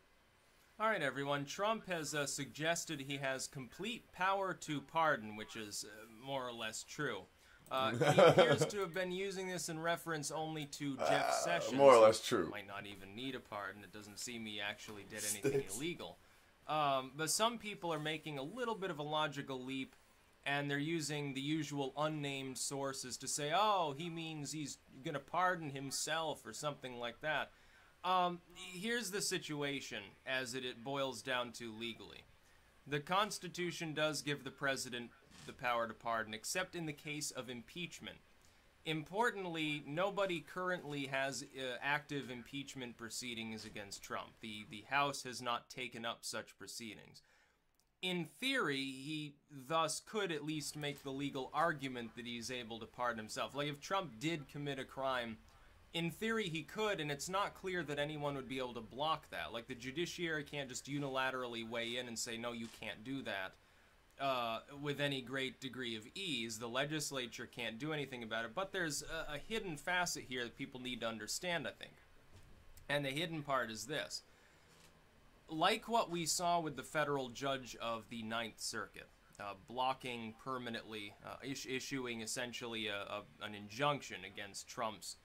All right, everyone. Trump has suggested he has complete power to pardon, which is more or less true. He appears to have been using this in reference only to Jeff Sessions. More or less true. Might not even need a pardon. It doesn't seem he actually did anything illegal. But some people are making a little bit of a logical leap, and they're using the usual unnamed sources to say, oh, he means he's going to pardon himself or something like that. Here's the situation as it boils down to legally. The Constitution does give the president the power to pardon, except in the case of impeachment. Importantly, nobody currently has active impeachment proceedings against Trump. The House has not taken up such proceedings. In theory, he thus could at least make the legal argument that he's able to pardon himself. Like, if Trump did commit a crime, in theory he could, and it's not clear that anyone would be able to block that. Like, the judiciary can't just unilaterally weigh in and say, no, you can't do that. With any great degree of ease. The legislature can't do anything about it, but there's a hidden facet here that people need to understand, I think. And the hidden part is this. Like what we saw with the federal judge of the Ninth Circuit, blocking permanently, issuing essentially an injunction against Trump's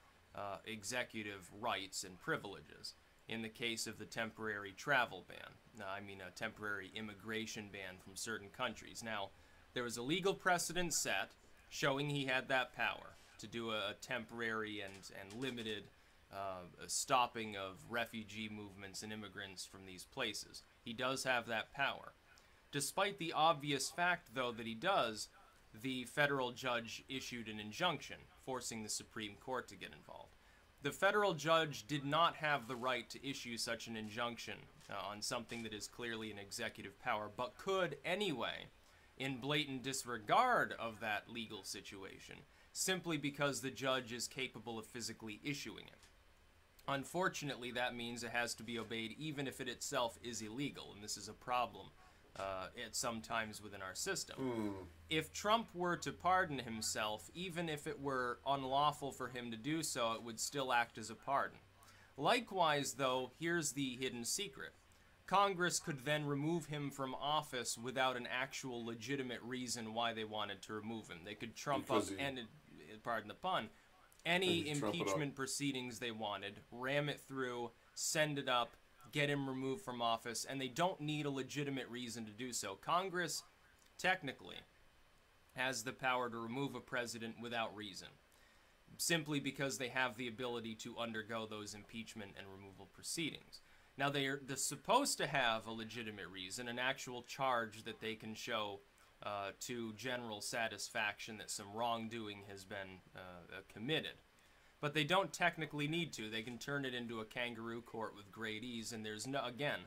executive rights and privileges in the case of the temporary travel ban. A temporary immigration ban from certain countries. Now, there was a legal precedent set showing he had that power to do a temporary and limited stopping of refugee movements and immigrants from these places. He does have that power. Despite the obvious fact, though, that he does, the federal judge issued an injunction forcing the Supreme Court to get involved. The federal judge did not have the right to issue such an injunction on something that is clearly an executive power, but could anyway, in blatant disregard of that legal situation, simply because the judge is capable of physically issuing it. Unfortunately, that means it has to be obeyed even if it itself is illegal, and this is a problem at sometimes within our system. If Trump were to pardon himself, even if it were unlawful for him to do so, it would still act as a pardon. Likewise, though, here's the hidden secret. Congress could then remove him from office without an actual legitimate reason why they wanted to remove him. They could trump up, and pardon the pun, any impeachment proceedings they wanted, ram it through, send it up, get him removed from office, and they don't need a legitimate reason to do so. Congress, technically, has the power to remove a president without reason, simply because they have the ability to undergo those impeachment and removal proceedings. Now, they're supposed to have a legitimate reason, an actual charge that they can show to general satisfaction that some wrongdoing has been committed. But they don't technically need to. They can turn it into a kangaroo court with great ease, and there's no, again,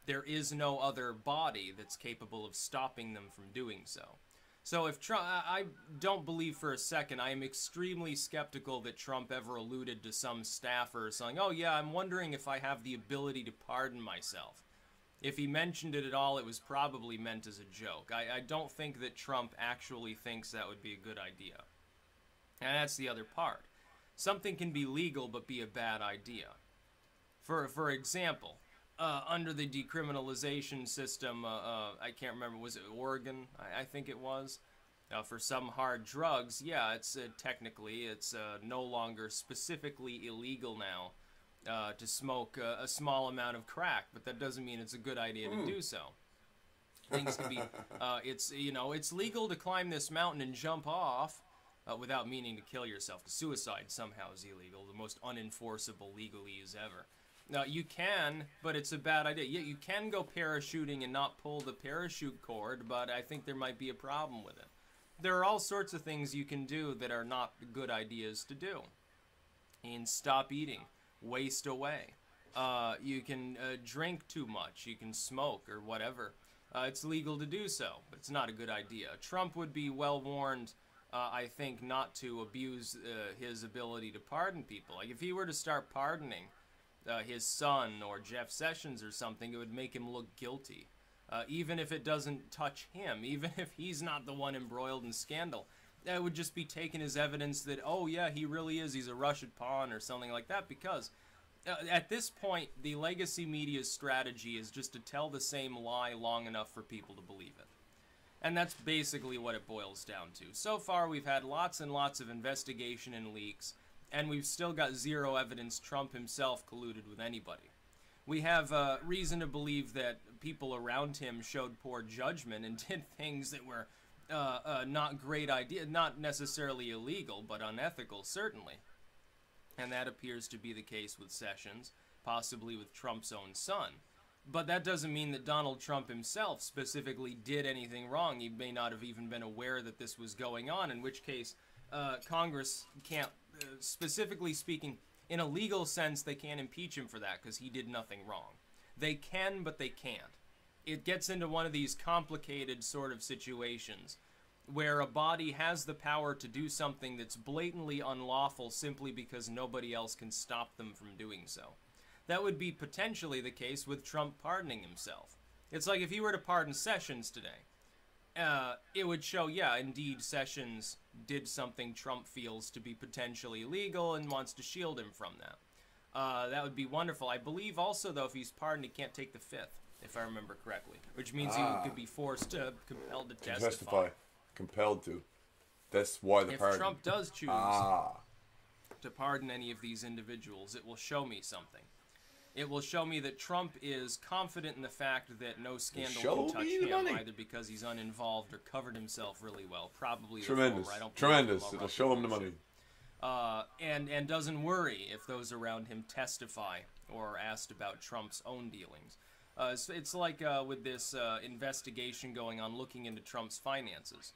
there is no other body that's capable of stopping them from doing so. So if Trump, I don't believe for a second, I am extremely skeptical that Trump ever alluded to some staffer saying, oh yeah, I'm wondering if I have the ability to pardon myself. If he mentioned it at all, it was probably meant as a joke. I don't think that Trump actually thinks that would be a good idea. And that's the other part. Something can be legal but be a bad idea. For example, under the decriminalization system, I can't remember, was it Oregon? I think it was. For some hard drugs, yeah, it's technically, it's no longer specifically illegal now to smoke a small amount of crack, but that doesn't mean it's a good idea to do so. Things can be, it's legal to climb this mountain and jump off, without meaning to kill yourself. Suicide somehow is illegal, the most unenforceable legalese ever. Now, you can, but it's a bad idea. Yeah, you can go parachuting and not pull the parachute cord, but I think there might be a problem with it. There are all sorts of things you can do that are not good ideas to do. And stop eating, waste away. You can drink too much, you can smoke or whatever. It's legal to do so, but it's not a good idea. Trump would be well warned, I think, not to abuse his ability to pardon people. Like, if he were to start pardoning his son or Jeff Sessions or something, it would make him look guilty. Even if it doesn't touch him, even if he's not the one embroiled in scandal, that would just be taken as evidence that, oh yeah, he really is, he's a Russian pawn or something like that, because at this point, the legacy media's strategy is just to tell the same lie long enough for people to believe it. And that's basically what it boils down to. So far, we've had lots and lots of investigation and leaks, and we've still got zero evidence Trump himself colluded with anybody. We have reason to believe that people around him showed poor judgment and did things that were not great ideas, not necessarily illegal, but unethical, certainly. And that appears to be the case with Sessions, possibly with Trump's own son. But that doesn't mean that Donald Trump himself specifically did anything wrong. He may not have even been aware that this was going on, in which case Congress can't, specifically speaking, in a legal sense, they can't impeach him for that because he did nothing wrong. They can, but they can't. It gets into one of these complicated sort of situations where a body has the power to do something that's blatantly unlawful simply because nobody else can stop them from doing so. That would be potentially the case with Trump pardoning himself. It's like if he were to pardon Sessions today, it would show, yeah, indeed Sessions did something Trump feels to be potentially illegal and wants to shield him from that. That would be wonderful. I believe also, though, if he's pardoned, he can't take the fifth, if I remember correctly, which means he could be forced to, compelled to testify. Compelled to. That's why the pardon. If Trump does choose to pardon any of these individuals, it will show me something. It will show me that Trump is confident in the fact that no scandal can touch him, either because he's uninvolved or covered himself really well. Probably tremendous. The former. I don't tremendous. It'll show him the money. and doesn't worry if those around him testify or are asked about Trump's own dealings. It's like with this investigation going on looking into Trump's finances.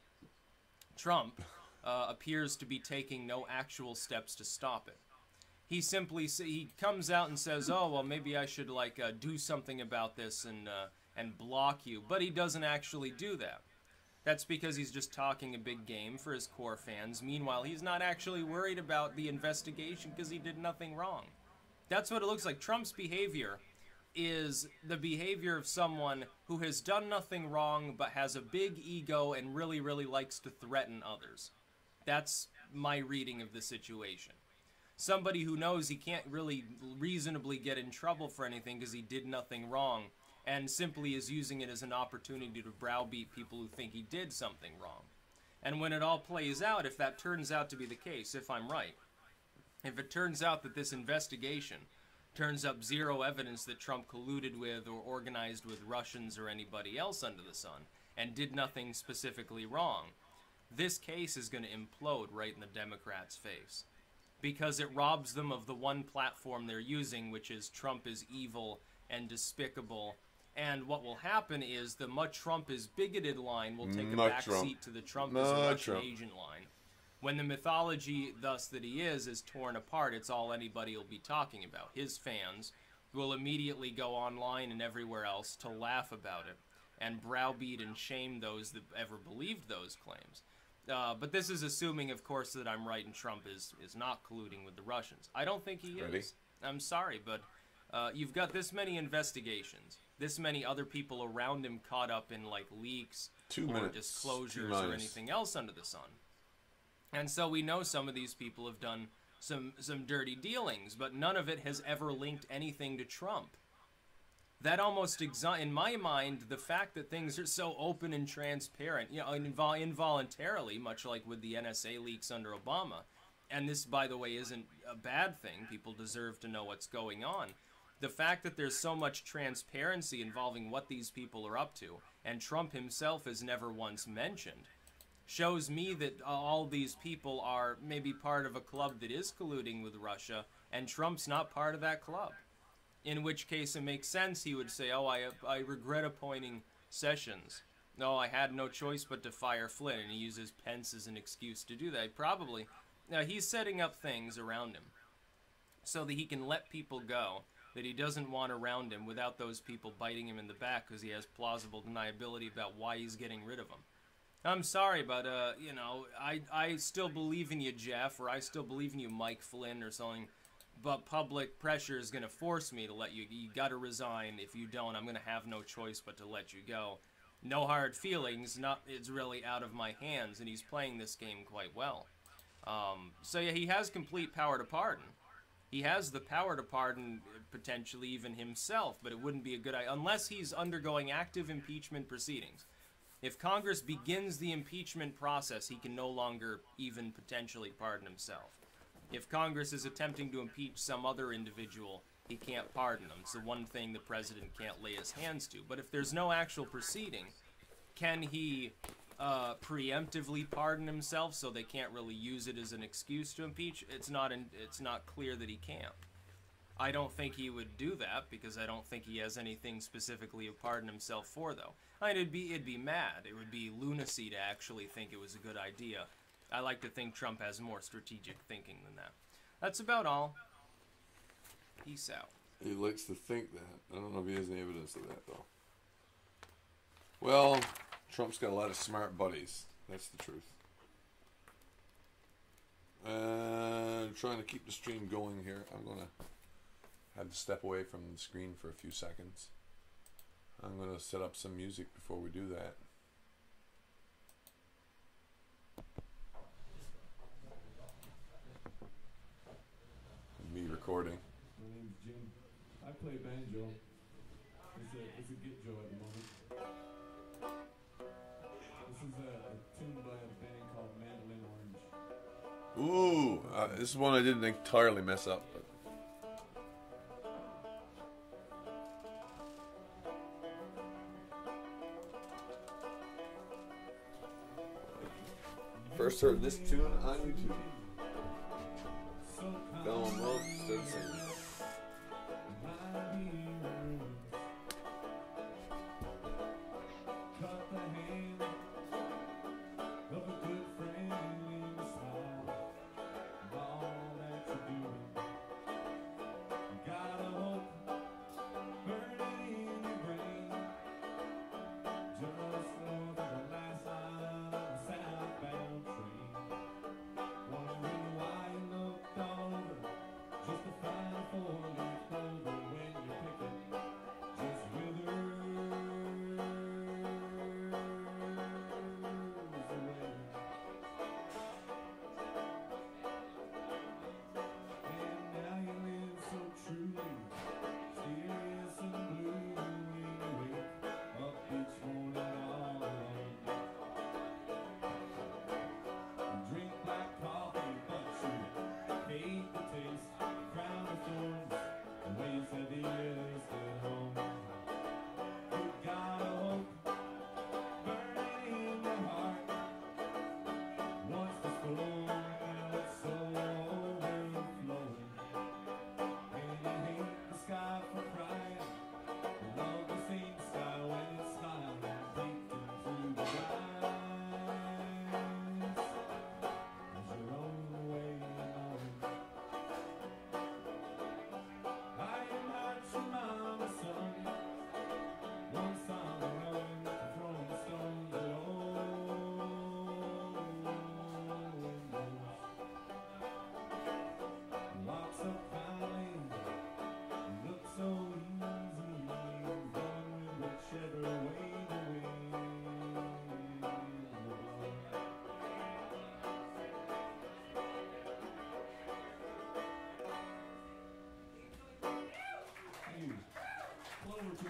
Trump appears to be taking no actual steps to stop it. He simply he comes out and says, "Oh, well, maybe I should do something about this and block you," but he doesn't actually do that. That's because he's just talking a big game for his core fans. Meanwhile, he's not actually worried about the investigation because he did nothing wrong. That's what it looks like. Trump's behavior is the behavior of someone who has done nothing wrong but has a big ego and really, really likes to threaten others. That's my reading of the situation. Somebody who knows he can't really reasonably get in trouble for anything because he did nothing wrong and simply is using it as an opportunity to browbeat people who think he did something wrong. And when it all plays out, if that turns out to be the case, if I'm right, if it turns out that this investigation turns up zero evidence that Trump colluded with or organized with Russians or anybody else under the sun and did nothing specifically wrong, this case is going to implode right in the Democrats' face. Because it robs them of the one platform they're using, which is Trump is evil and despicable. And what will happen is the "much Trump is bigoted" line will take a backseat to the "Trump is a Russian agent" line. When the mythology, thus, that he is torn apart, it's all anybody will be talking about. His fans will immediately go online and everywhere else to laugh about it and browbeat and shame those that ever believed those claims. But this is assuming, of course, that I'm right and Trump is not colluding with the Russians. I don't think he is. I'm sorry, but you've got this many investigations, this many other people around him caught up in leaks or disclosures or anything else under the sun. And so we know some of these people have done some dirty dealings, but none of it has ever linked anything to Trump. That almost, in my mind, the fact that things are so open and transparent, involuntarily, much like with the NSA leaks under Obama, and this, by the way, isn't a bad thing. People deserve to know what's going on. The fact that there's so much transparency involving what these people are up to, and Trump himself is never once mentioned, shows me that all these people are maybe part of a club that is colluding with Russia, and Trump's not part of that club. In which case it makes sense he would say, "Oh, I regret appointing Sessions. No, I had no choice but to fire Flynn," and he uses Pence as an excuse to do that. Probably. Now, he's setting up things around him so that he can let people go that he doesn't want around him without those people biting him in the back because he has plausible deniability about why he's getting rid of them. I'm sorry, but, I still believe in you, Jeff, or I still believe in you, Mike Flynn, or something, but public pressure is going to force me to let you. You got to resign. If you don't, I'm going to have no choice but to let you go. No hard feelings. It's really out of my hands, and he's playing this game quite well. So, yeah, he has complete power to pardon. He has the power to pardon, potentially even himself, but it wouldn't be a good idea, unless he's undergoing active impeachment proceedings. If Congress begins the impeachment process, he can no longer even potentially pardon himself. If Congress is attempting to impeach some other individual, he can't pardon them. It's the one thing the president can't lay his hands to. But if there's no actual proceeding, can he preemptively pardon himself so they can't really use it as an excuse to impeach? It's not clear that he can't. I don't think he would do that because I don't think he has anything specifically to pardon himself for, though. I mean, it'd be mad. It would be lunacy to actually think it was a good idea. I like to think Trump has more strategic thinking than that. That's about all. Peace out. He likes to think that. I don't know if he has any evidence of that, though. Well, Trump's got a lot of smart buddies. That's the truth. I'm trying to keep the stream going here. I'm going to have to step away from the screen for a few seconds. I'm going to set up some music before we do that. Me recording. My name's Jim. I play banjo. It's a git-jo at the moment. This is a tune by a band called Mandolin Orange. Ooh, this is one I didn't entirely mess up. But. First heard this tune on YouTube. Fell in love, started singing.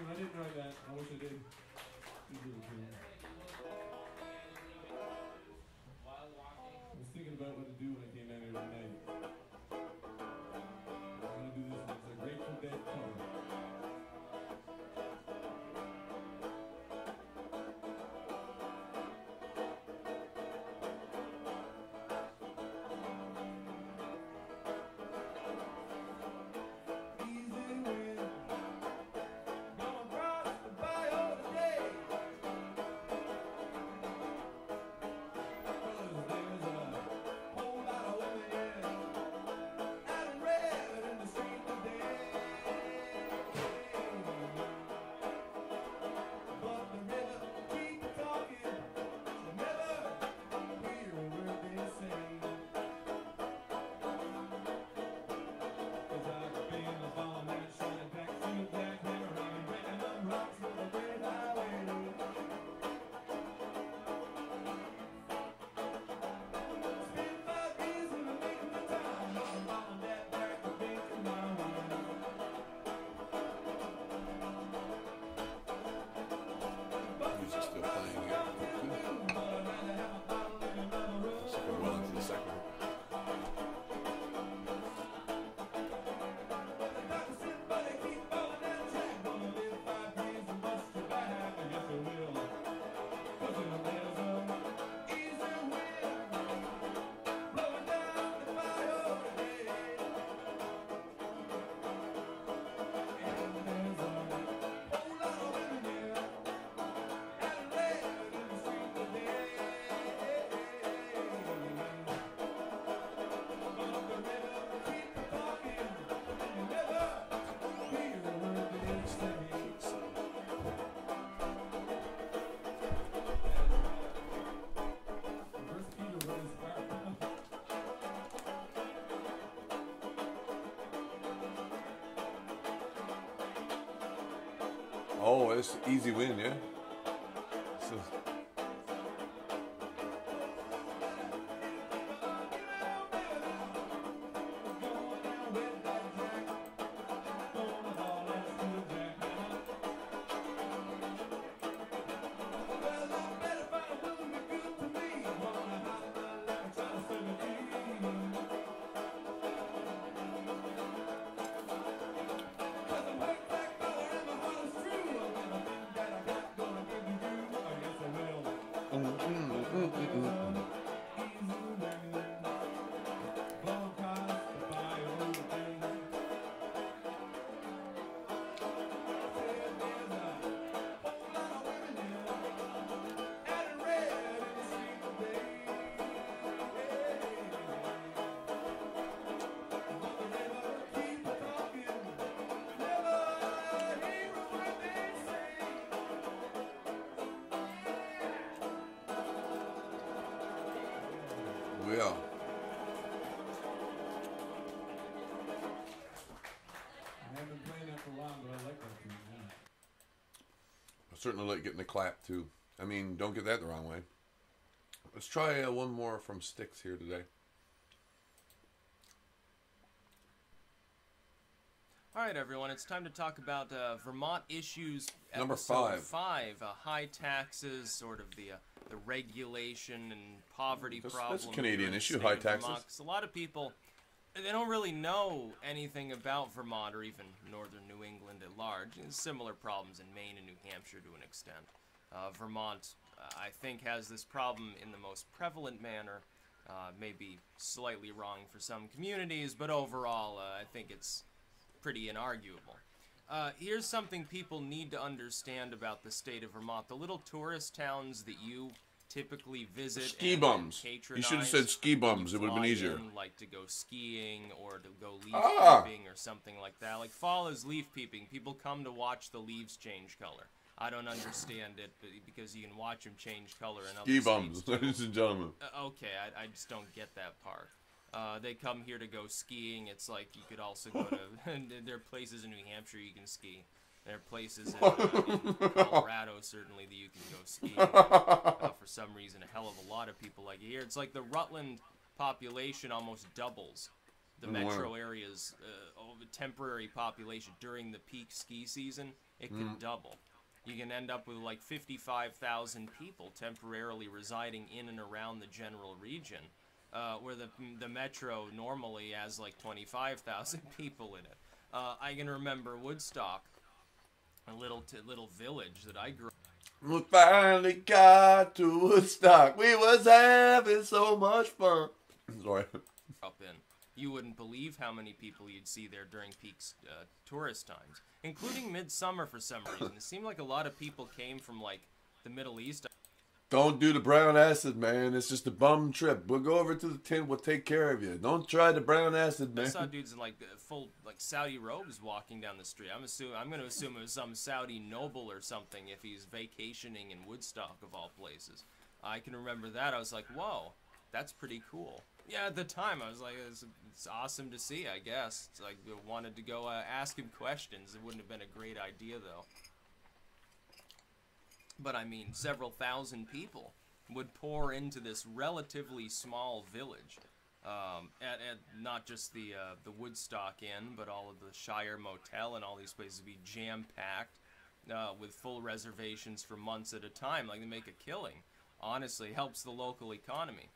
I didn't write that. I wish I did. I was thinking about what to do when I came down here tonight. I'm gonna do this. It's a Grateful Dead cover. Music's still playing here. So we're well into the second one. Oh, it's an easy win, yeah? So, yeah. I haven't been playing that for a while, but I like that tune. Yeah. I certainly like getting the clap too. I mean, don't get that the wrong way. Let's try one more from Styx here today. All right, everyone, it's time to talk about Vermont issues. Number episode 5. High taxes, sort of the regulation and poverty problem. That's a Canadian here in the issue, state high of Vermont, taxes. 'cause a lot of people, they don't really know anything about Vermont or even northern New England at large. There's similar problems in Maine and New Hampshire to an extent. Vermont, I think, has this problem in the most prevalent manner. Maybe slightly wrong for some communities, but overall, I think it's pretty inarguable. Here's something people need to understand about the state of Vermont. The little tourist towns that you typically visit Ski and bums. You patronize, should have said ski bums. you It would have been fly easier. in, like to go skiing or to go leaf Ah! peeping or something like that. Like fall is leaf peeping. People come to watch the leaves change color. I don't understand it because you can watch them change color in other Ski states bums, too. ladies and gentlemen. Okay, I just don't get that part. They come here to go skiing. It's like you could also go to. There are places in New Hampshire you can ski. There are places in Colorado certainly that you can go skiing. For some reason, a hell of a lot of people like it here. It's like the Rutland population almost doubles the metro area's temporary population during the peak ski season. It can double. You can end up with like 55,000 people temporarily residing in and around the general region. Where the metro normally has like 25,000 people in it. I can remember Woodstock, a little village that I grew up. We finally got to Woodstock. We was having so much fun. Sorry. In. You wouldn't believe how many people you'd see there during peak tourist times, including midsummer for some reason. It seemed like a lot of people came from like the Middle East. Don't do the brown acid, man. It's just a bum trip. We'll go over to the tent. We'll take care of you. Don't try the brown acid, I man. saw dudes in like full like Saudi robes walking down the street. I'm going to assume it was some Saudi noble or something if he's vacationing in Woodstock of all places. I can remember that. I was like, whoa, that's pretty cool. Yeah, at the time I was like, it's awesome to see. I guess it's like I wanted to go ask him questions. It wouldn't have been a great idea though. But I mean, several thousand people would pour into this relatively small village, at not just the Woodstock Inn, but all of the Shire Motel and all these places would be jam-packed with full reservations for months at a time. Like, they make a killing. Honestly, helps the local economy.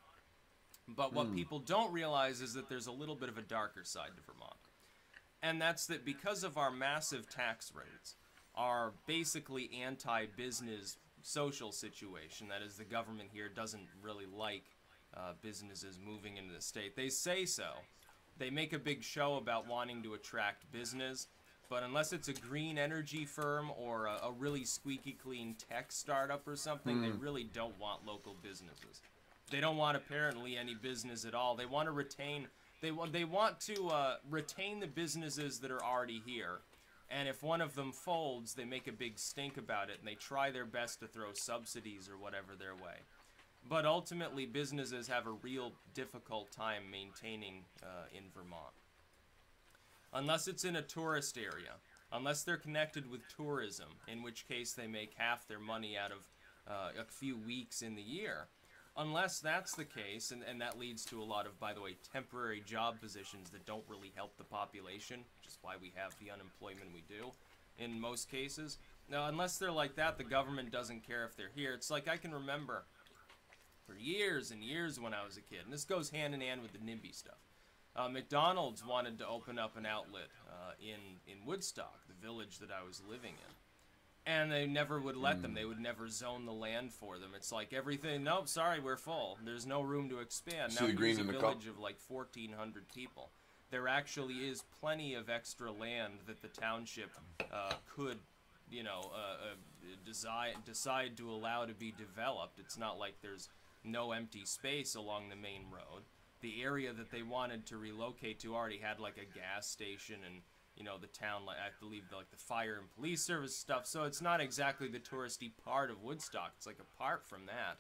But what people don't realize is that there's a little bit of a darker side to Vermont. And that's that because of our massive tax rates, our basically anti-business social situation, that is, the government here doesn't really like businesses moving into the state. They say so. They make a big show about wanting to attract business, but unless it's a green energy firm or a really squeaky clean tech startup or something, they really don't want local businesses. They don't want apparently any business at all. They want to retain. They want to retain the businesses that are already here. And if one of them folds, they make a big stink about it, and they try their best to throw subsidies or whatever their way. But ultimately, businesses have a real difficult time maintaining in Vermont. Unless it's in a tourist area, unless they're connected with tourism, in which case they make half their money out of a few weeks in the year. Unless that's the case, and that leads to a lot of, by the way, temporary job positions that don't really help the population, which is why we have the unemployment we do in most cases. Now, unless they're like that, the government doesn't care if they're here. It's like I can remember for years and years when I was a kid, and this goes hand in hand with the NIMBY stuff. McDonald's wanted to open up an outlet in Woodstock, the village that I was living in. And they never would let them. They would never zone the land for them. It's like everything, nope, sorry, we're full. There's no room to expand. See now the green here's a in the village cup? of like 1,400 people. There actually is plenty of extra land that the township could, decide to allow to be developed. It's not like there's no empty space along the main road. The area that they wanted to relocate to already had like a gas station and the town, like I believe, like the fire and police service stuff. So it's not exactly the touristy part of Woodstock. It's like apart from that.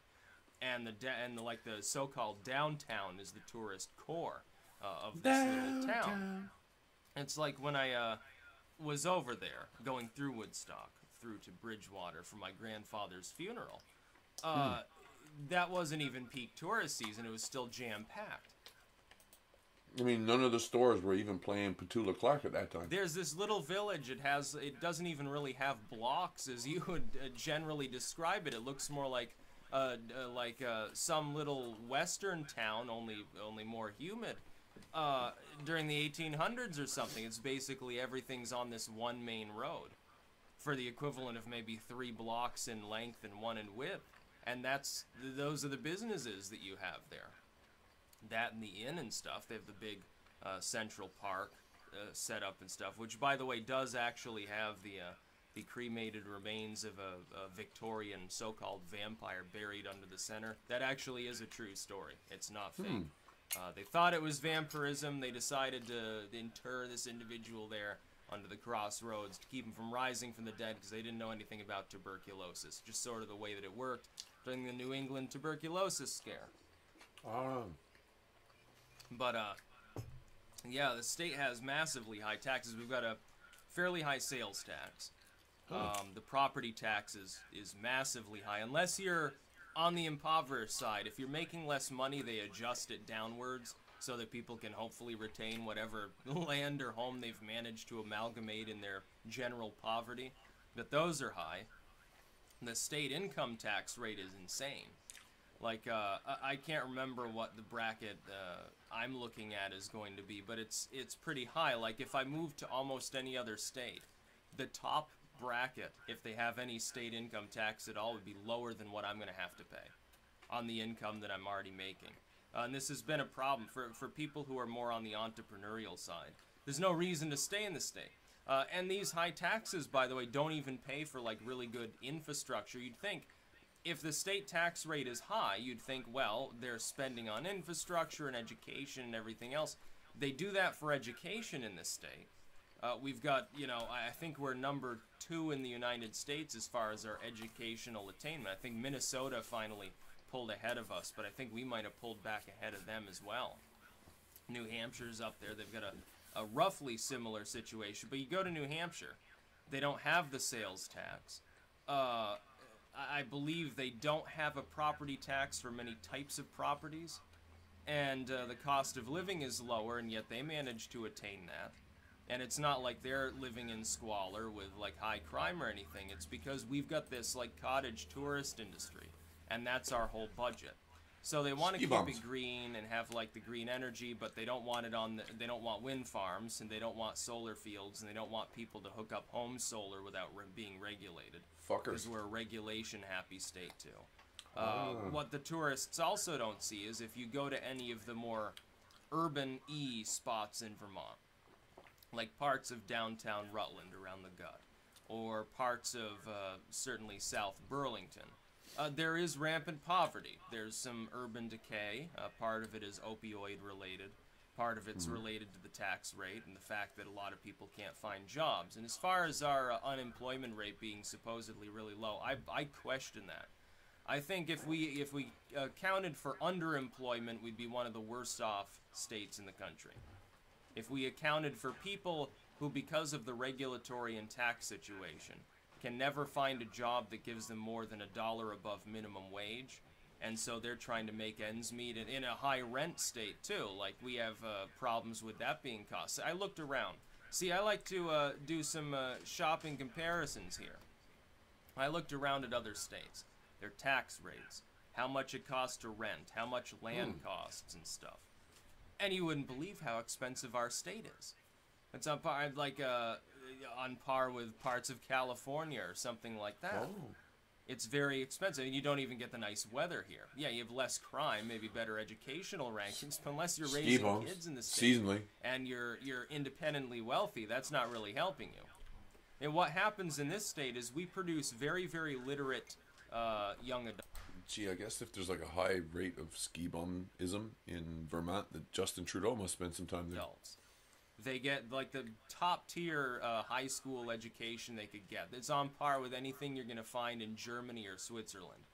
and like the so-called downtown is the tourist core of this little town. It's like when I was over there going through Woodstock through to Bridgewater for my grandfather's funeral. That wasn't even peak tourist season. It was still jam-packed. I mean, none of the stores were even playing Petula Clark at that time. There's this little village. It doesn't even really have blocks as you would generally describe it. It looks more like some little western town, only more humid. During the 1800s or something. It's basically everything's on this one main road for the equivalent of maybe 3 blocks in length and 1 in width. And those are the businesses that you have there. That and the inn and stuff. They have the big Central Park set up and stuff, which, by the way, does actually have the cremated remains of a Victorian so-called vampire buried under the center. That actually is a true story. It's not fake. They thought it was vampirism. They decided to inter this individual there under the crossroads to keep him from rising from the dead because they didn't know anything about tuberculosis. Just sort of the way that it worked during the New England tuberculosis scare. But, yeah, the state has massively high taxes. We've got a fairly high sales tax. The property tax is massively high. Unless you're on the impoverished side, if you're making less money, they adjust it downwards so that people can hopefully retain whatever land or home they've managed to amalgamate in their general poverty. But those are high. The state income tax rate is insane. Like, I can't remember what the bracket I'm looking at is going to be, but it's pretty high. Like, if I move to almost any other state, the top bracket, if they have any state income tax at all, would be lower than what I'm going to have to pay on the income that I'm already making. And this has been a problem for people who are more on the entrepreneurial side. There's no reason to stay in the state. And these high taxes, by the way, don't even pay for, like, really good infrastructure. You'd think, if the state tax rate is high, you'd think, well, they're spending on infrastructure and education and everything else. They do that for education in this state. We've got, I think we're number 2 in the United States as far as our educational attainment. I think Minnesota finally pulled ahead of us, but I think we might have pulled back ahead of them as well. New Hampshire's up there. They've got a roughly similar situation. But you go to New Hampshire, they don't have the sales tax. I believe they don't have a property tax for many types of properties. And the cost of living is lower, and yet they manage to attain that. And it's not like they're living in squalor with, like, high crime or anything. It's because we've got this, like, cottage tourist industry, and that's our whole budget. So they want to keep it green and have, like, the green energy, but they don't want it they don't want wind farms, and they don't want solar fields, and they don't want people to hook up home solar without being regulated. Fuckers. Because we're a regulation-happy state, too. What the tourists also don't see is if you go to any of the more urban-y spots in Vermont, like parts of downtown Rutland around the Gut, or parts of certainly South Burlington, there is rampant poverty. There's some urban decay. Part of it is opioid-related. Part of it's related to the tax rate and the fact that a lot of people can't find jobs. And as far as our unemployment rate being supposedly really low, I question that. I think if we accounted for underemployment, we'd be one of the worst off states in the country. If we accounted for people who, because of the regulatory and tax situation, can never find a job that gives them more than $1 above minimum wage, and so they're trying to make ends meet in a high rent state too. Like, we have problems with that being cost. I looked around. See, I like to do some shopping comparisons here. I looked around at other states, their tax rates, how much it costs to rent, how much land costs and stuff. And you wouldn't believe how expensive our state is. It's on par, on par with parts of California or something like that. Oh. It's very expensive, and you don't even get the nice weather here. Yeah, you have less crime, maybe better educational rankings, but unless you're raising kids in the state and you're independently wealthy, that's not really helping you. And what happens in this state is we produce very, very literate young adults. Gee, I guess if there's like a high rate of ski bumism in Vermont, that Justin Trudeau must spend some time there. Adults. They get like the top tier high school education they could get. It's on par with anything you're going to find in Germany or Switzerland.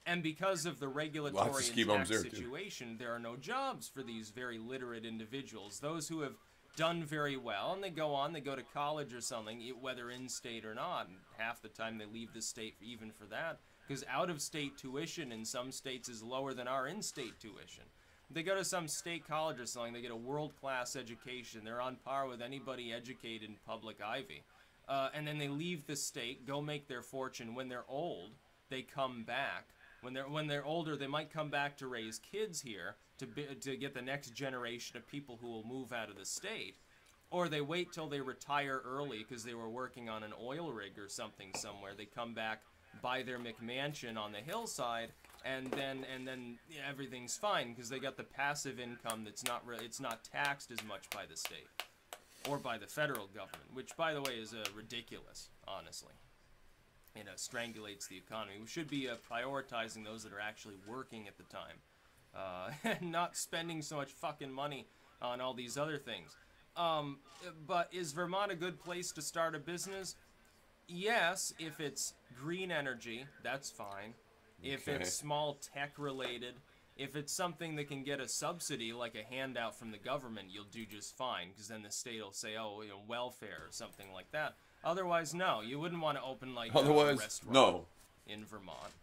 And because of the Lots regulatory of ski and bums tax there, too. situation, there are no jobs for these very literate individuals. Those who have done very well, and they go to college or something, whether in-state or not, and half the time they leave the state even for that, because out-of-state tuition in some states is lower than our in-state tuition. They go to some state college or something, they get a world-class education, they're on par with anybody educated in public Ivy. And then they leave the state, go make their fortune. When they're old, they come back. When they're older, they might come back to raise kids here to get the next generation of people who will move out of the state, or they wait till they retire early because they were working on an oil rig or something somewhere. They come back, buy their McMansion on the hillside, and then everything's fine because they got the passive income that's it's not taxed as much by the state or by the federal government, which by the way is ridiculous, honestly. It strangulates the economy. We should be prioritizing those that are actually working at the time, and not spending so much fucking money on all these other things. But is Vermont a good place to start a business? Yes, if it's green energy, that's fine. If Okay. it's small tech related, if it's something that can get a subsidy, like a handout from the government, you'll do just fine, because then the state will say, oh, welfare or something like that. Otherwise, no, you wouldn't want to open like a restaurant no. in Vermont,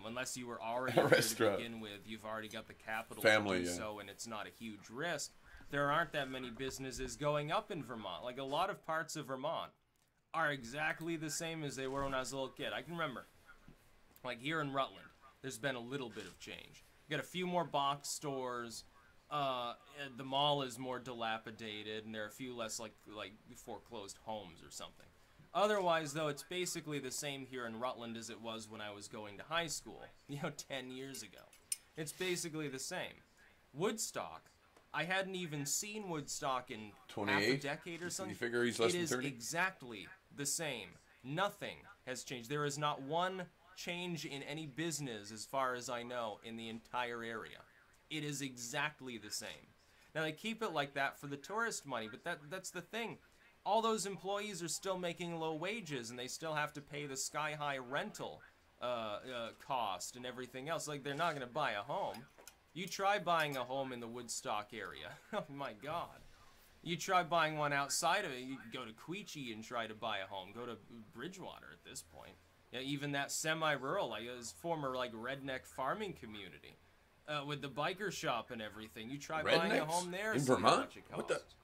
unless you were already here to begin with. You've already got the capital Family, to do yeah. so, and it's not a huge risk. There aren't that many businesses going up in Vermont. Like a lot of parts of Vermont are exactly the same as they were when I was a little kid. I can remember, like here in Rutland, there's been a little bit of change. You got a few more box stores. The mall is more dilapidated, and there are a few less like foreclosed homes or something. Otherwise, though, it's basically the same here in Rutland as it was when I was going to high school, 10 years ago. It's basically the same. Woodstock, I hadn't even seen Woodstock in half a decade or something. You figure he's less than 30? It is exactly the same. Nothing has changed. There is not one change in any business, as far as I know, in the entire area. It is exactly the same. Now, they keep it like that for the tourist money, but that's the thing. All those employees are still making low wages, and they still have to pay the sky-high rental cost and everything else. Like, they're not going to buy a home. You try buying a home in the Woodstock area. Oh, my God. You try buying one outside of it. You go to Quechee and try to buy a home. Go to Bridgewater at this point. Yeah, even that semi-rural, like his former redneck farming community, with the biker shop and everything. You try buying a home there in see how Vermont? much it What the? costs.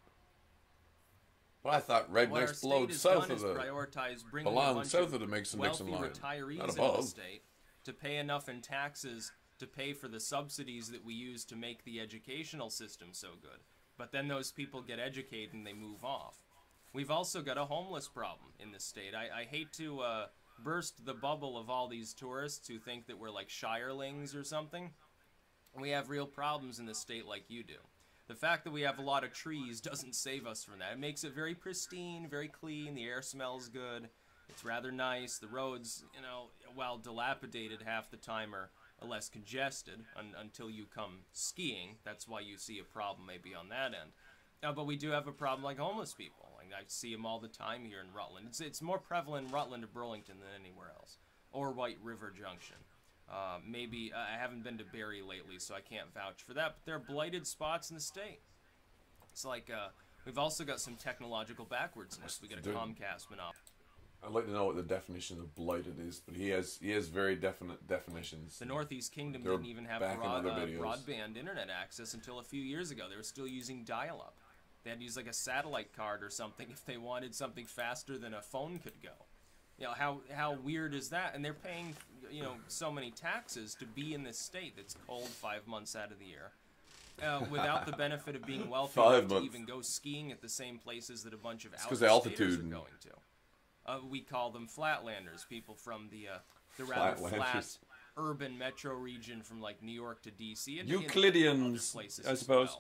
Well, I thought What our rednecks state belowed has south done of is the prioritize bringing a belong bunch south of of the Nixon wealthy line, retirees not into the above. state to pay enough in taxes to pay for the subsidies that we use to make the educational system so good. But then those people get educated and they move off. We've also got a homeless problem in this state. I hate to burst the bubble of all these tourists who think that we're like shirelings or something. We have real problems in the state like you do. The fact that we have a lot of trees doesn't save us from that. It makes it very pristine, very clean, the air smells good, it's rather nice, the roads, while dilapidated half the time are less congested until you come skiing. That's why you see a problem maybe on that end. But we do have a problem like homeless people. Like I see them all the time here in Rutland. It's more prevalent in Rutland or Burlington than anywhere else. Or White River Junction. Maybe I haven't been to Barrie lately, so I can't vouch for that. But there are blighted spots in the state. It's like we've also got some technological backwardsness. We got a Comcast monopoly. I'd like to know what the definition of blighted is, but he has very definite definitions. The Northeast Kingdom They're didn't even have back in other videos. broadband internet access until a few years ago. They were still using dial-up. They had to use like a satellite card or something if they wanted something faster than a phone could go. How weird is that? And they're paying so many taxes to be in this state that's cold 5 months out of the year, without the benefit of being wealthy enough to even go skiing at the same places that a bunch of out-of-staters are going to. We call them flatlanders, people from the rather flat urban metro region from like New York to D.C. and Euclideans, other places I as suppose.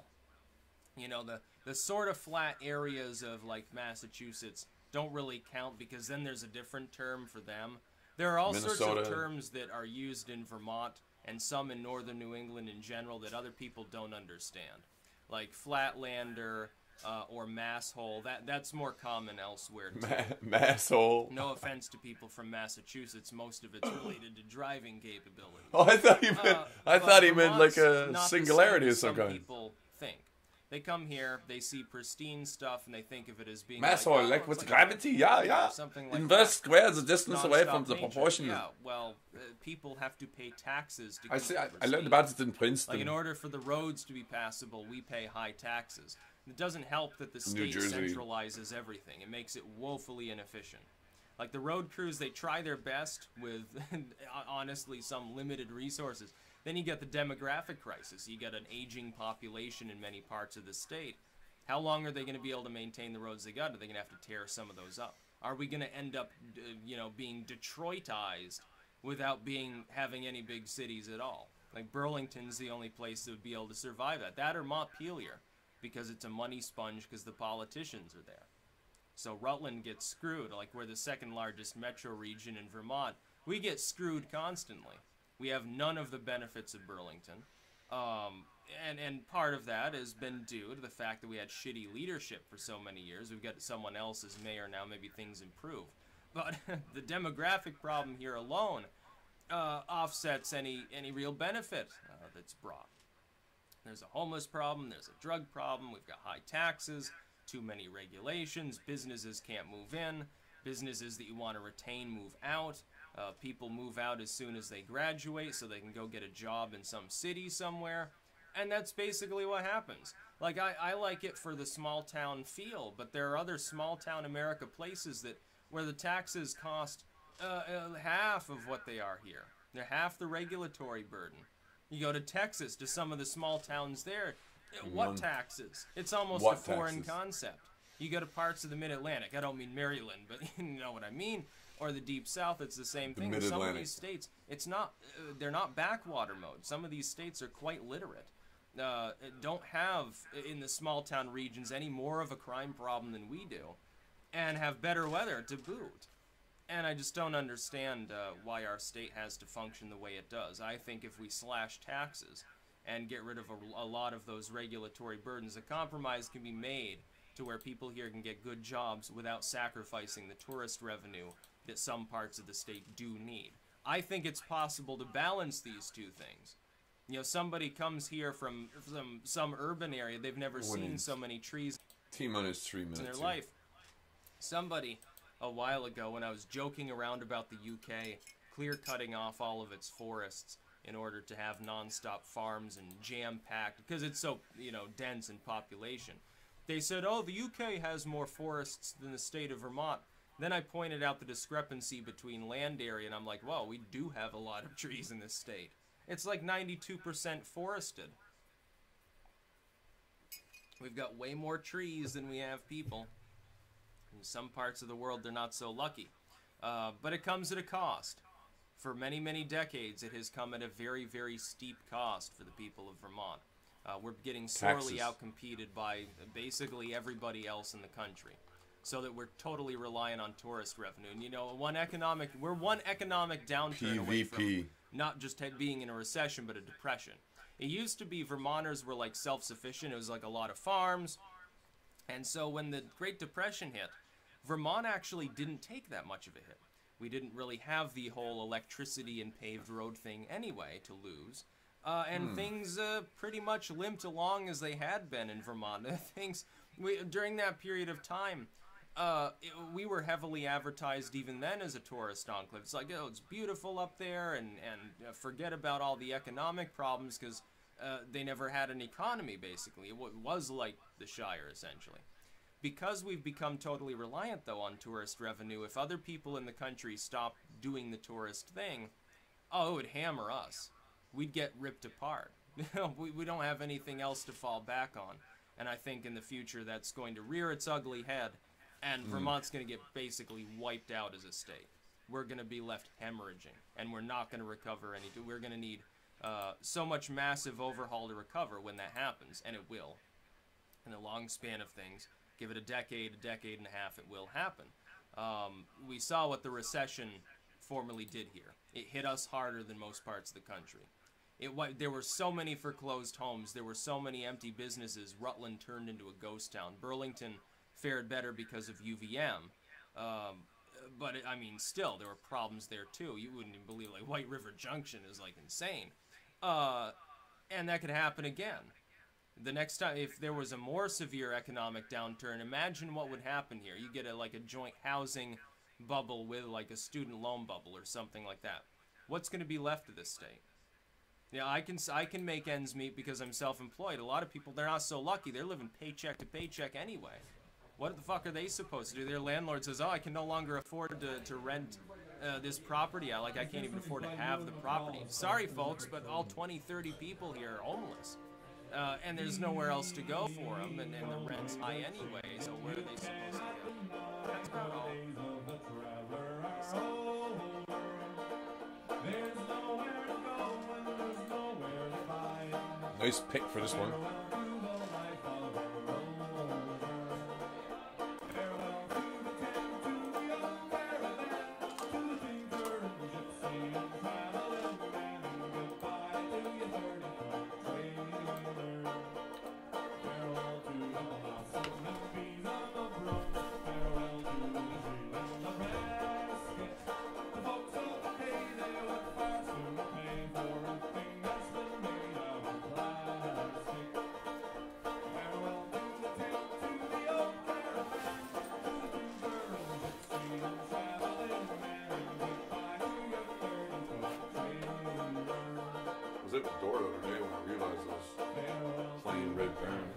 Well. The sort of flat areas of like Massachusetts don't really count because then there's a different term for them. There are all sorts of terms that are used in Vermont and some in northern New England in general that other people don't understand. Like flatlander, or masshole. That's more common elsewhere. Masshole. No offense to people from Massachusetts, most of it's related to driving capability. Oh, I thought he meant like a Not singularity the of same some as kind. People think. They come here, they see pristine stuff, and they think of it as being Masshole, like it's with like gravity, yeah. something like Inverse that. square the distance away Non-stop from the nature. proportion. Yeah, well, people have to pay taxes to I keep see. it I pristine. learned about it in Princeton. Like, in order for the roads to be passable, we pay high taxes. It doesn't help that the New state Jersey. centralizes everything. It makes it woefully inefficient. Like, the road crews, they try their best with, honestly, some limited resources. Then you get the demographic crisis. You get an aging population in many parts of the state. How long are they going to be able to maintain the roads they got? Are they going to have to tear some of those up? Are we going to end up, being Detroitized without having any big cities at all? Like, Burlington's the only place that would be able to survive that. That or Montpelier, because it's a money sponge because the politicians are there. So Rutland gets screwed. Like, we're the second largest metro region in Vermont. We get screwed constantly. We have none of the benefits of Burlington. And part of that has been due to the fact that we had shitty leadership for so many years. We've got someone else as mayor now. Maybe things improve. But the demographic problem here alone offsets any real benefit that's brought. There's a homeless problem. There's a drug problem. We've got high taxes, too many regulations. Businesses can't move in. Businesses that you want to retain move out. People move out as soon as they graduate so they can go get a job in some city somewhere. And that's basically what happens. Like, I like it for the small town feel, but there are other small town America places where the taxes cost half of what they are here. They're half the regulatory burden. You go to Texas, to some of the small towns there, what taxes? It's almost a foreign concept. You go to parts of the Mid-Atlantic, I don't mean Maryland, but you know what I mean, or the Deep South, it's the same thing. Some of these states, they're not backwater mode. Some of these states are quite literate. Don't have, in the small town regions, any more of a crime problem than we do, and have better weather to boot. And I just don't understand why our state has to function the way it does. I think if we slash taxes and get rid of a lot of those regulatory burdens, a compromise can be made to where people here can get good jobs without sacrificing the tourist revenue that some parts of the state do need. I think it's possible to balance these two things. You know, somebody comes here from some urban area, they've never seen so many trees T-minus 3 minutes in their here. life. Somebody, a while ago, when I was joking around about the UK clear-cutting off all of its forests in order to have non-stop farms and jam-packed, because it's so, dense in population, they said, oh, the UK has more forests than the state of Vermont. Then I pointed out the discrepancy between land area, and I'm like, well, we do have a lot of trees in this state. It's like 92% forested. We've got way more trees than we have people. In some parts of the world, they're not so lucky. But it comes at a cost. For many, many decades, it has come at a very, very steep cost for the people of Vermont. We're getting sorely outcompeted by basically everybody else in the country. So that we're totally reliant on tourist revenue. And we're one economic downturn away from not just being in a recession, but a depression. It used to be Vermonters were like self-sufficient. It was like a lot of farms. And so when the Great Depression hit, Vermont actually didn't take that much of a hit. We didn't really have the whole electricity and paved road thing anyway to lose. And things pretty much limped along as they had been in Vermont. During that period of time, we were heavily advertised even then as a tourist enclave. It's like, oh, it's beautiful up there, and forget about all the economic problems, because they never had an economy, basically. It was like the Shire, essentially. Because we've become totally reliant, though, on tourist revenue, if other people in the country stopped doing the tourist thing, it would hammer us. We'd get ripped apart. We don't have anything else to fall back on. And I think in the future that's going to rear its ugly head, and Vermont's going to get basically wiped out as a state. We're going to be left hemorrhaging, and we're not going to recover any. We're going to need so much massive overhaul to recover when that happens, and it will. In the long span of things, give it a decade and a half, it will happen. We saw what the recession formerly did here. It hit us harder than most parts of the country. There were so many foreclosed homes. There were so many empty businesses. Rutland turned into a ghost town. Burlington fared better because of UVM. But, I mean, still, there were problems there, too. You wouldn't even believe, like, White River Junction is, like, insane. And that could happen again. The next time, if there was a more severe economic downturn, imagine what would happen here. You get a joint housing bubble with, like, a student loan bubble or something like that. What's going to be left of this state? Yeah, I can make ends meet because I'm self-employed. A lot of people, they're not so lucky. They're living paycheck to paycheck anyway. What the fuck are they supposed to do? Their landlord says, oh, I can no longer afford to rent this property out. Like, I can't even afford to have the property. Sorry, folks, but all 20, 30 people here are homeless. And there's nowhere else to go for them, and the rent's high anyway, so where are they supposed to go? That's about all. Nice pick for this one. I was at the door the other day when I realized I was plain red brown.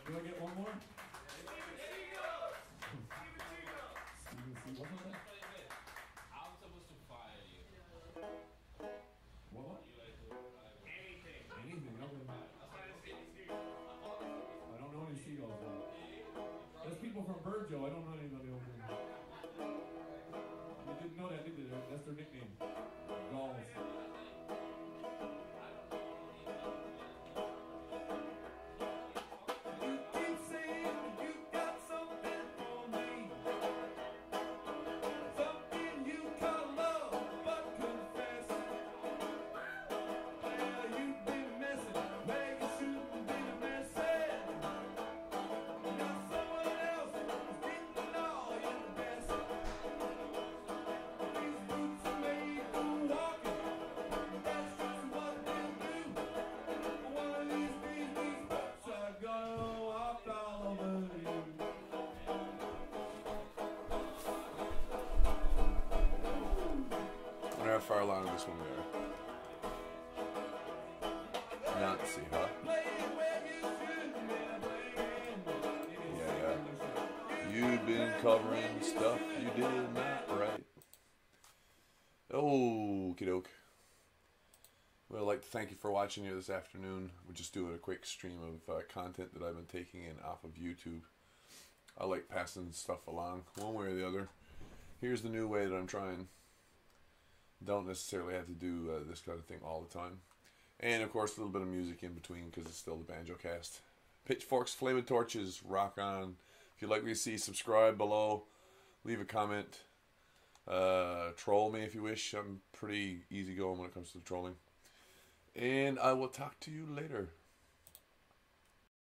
Do I get one more? Steven C. What was that? I'm supposed to fire you. What? Anything. Anything, okay. I don't know any seagulls though. There's people from Virgil, I don't know anybody over there. You didn't know that, did you? That's their nickname. Gulls. far along this one we are? Nancy, huh? Yeah. You've been covering stuff you did not right. Okie doke. Well, I'd like to thank you for watching here this afternoon. We're just doing a quick stream of content that I've been taking in off of YouTube. I like passing stuff along one way or the other. Here's the new way that I'm trying. Don't necessarily have to do this kind of thing all the time. And of course a little bit of music in between because it's still the Banjocast. Pitchforks, flaming torches, rock on. If you'd like me to see, subscribe below. Leave a comment. Troll me if you wish. I'm pretty easygoing when it comes to trolling. And I will talk to you later.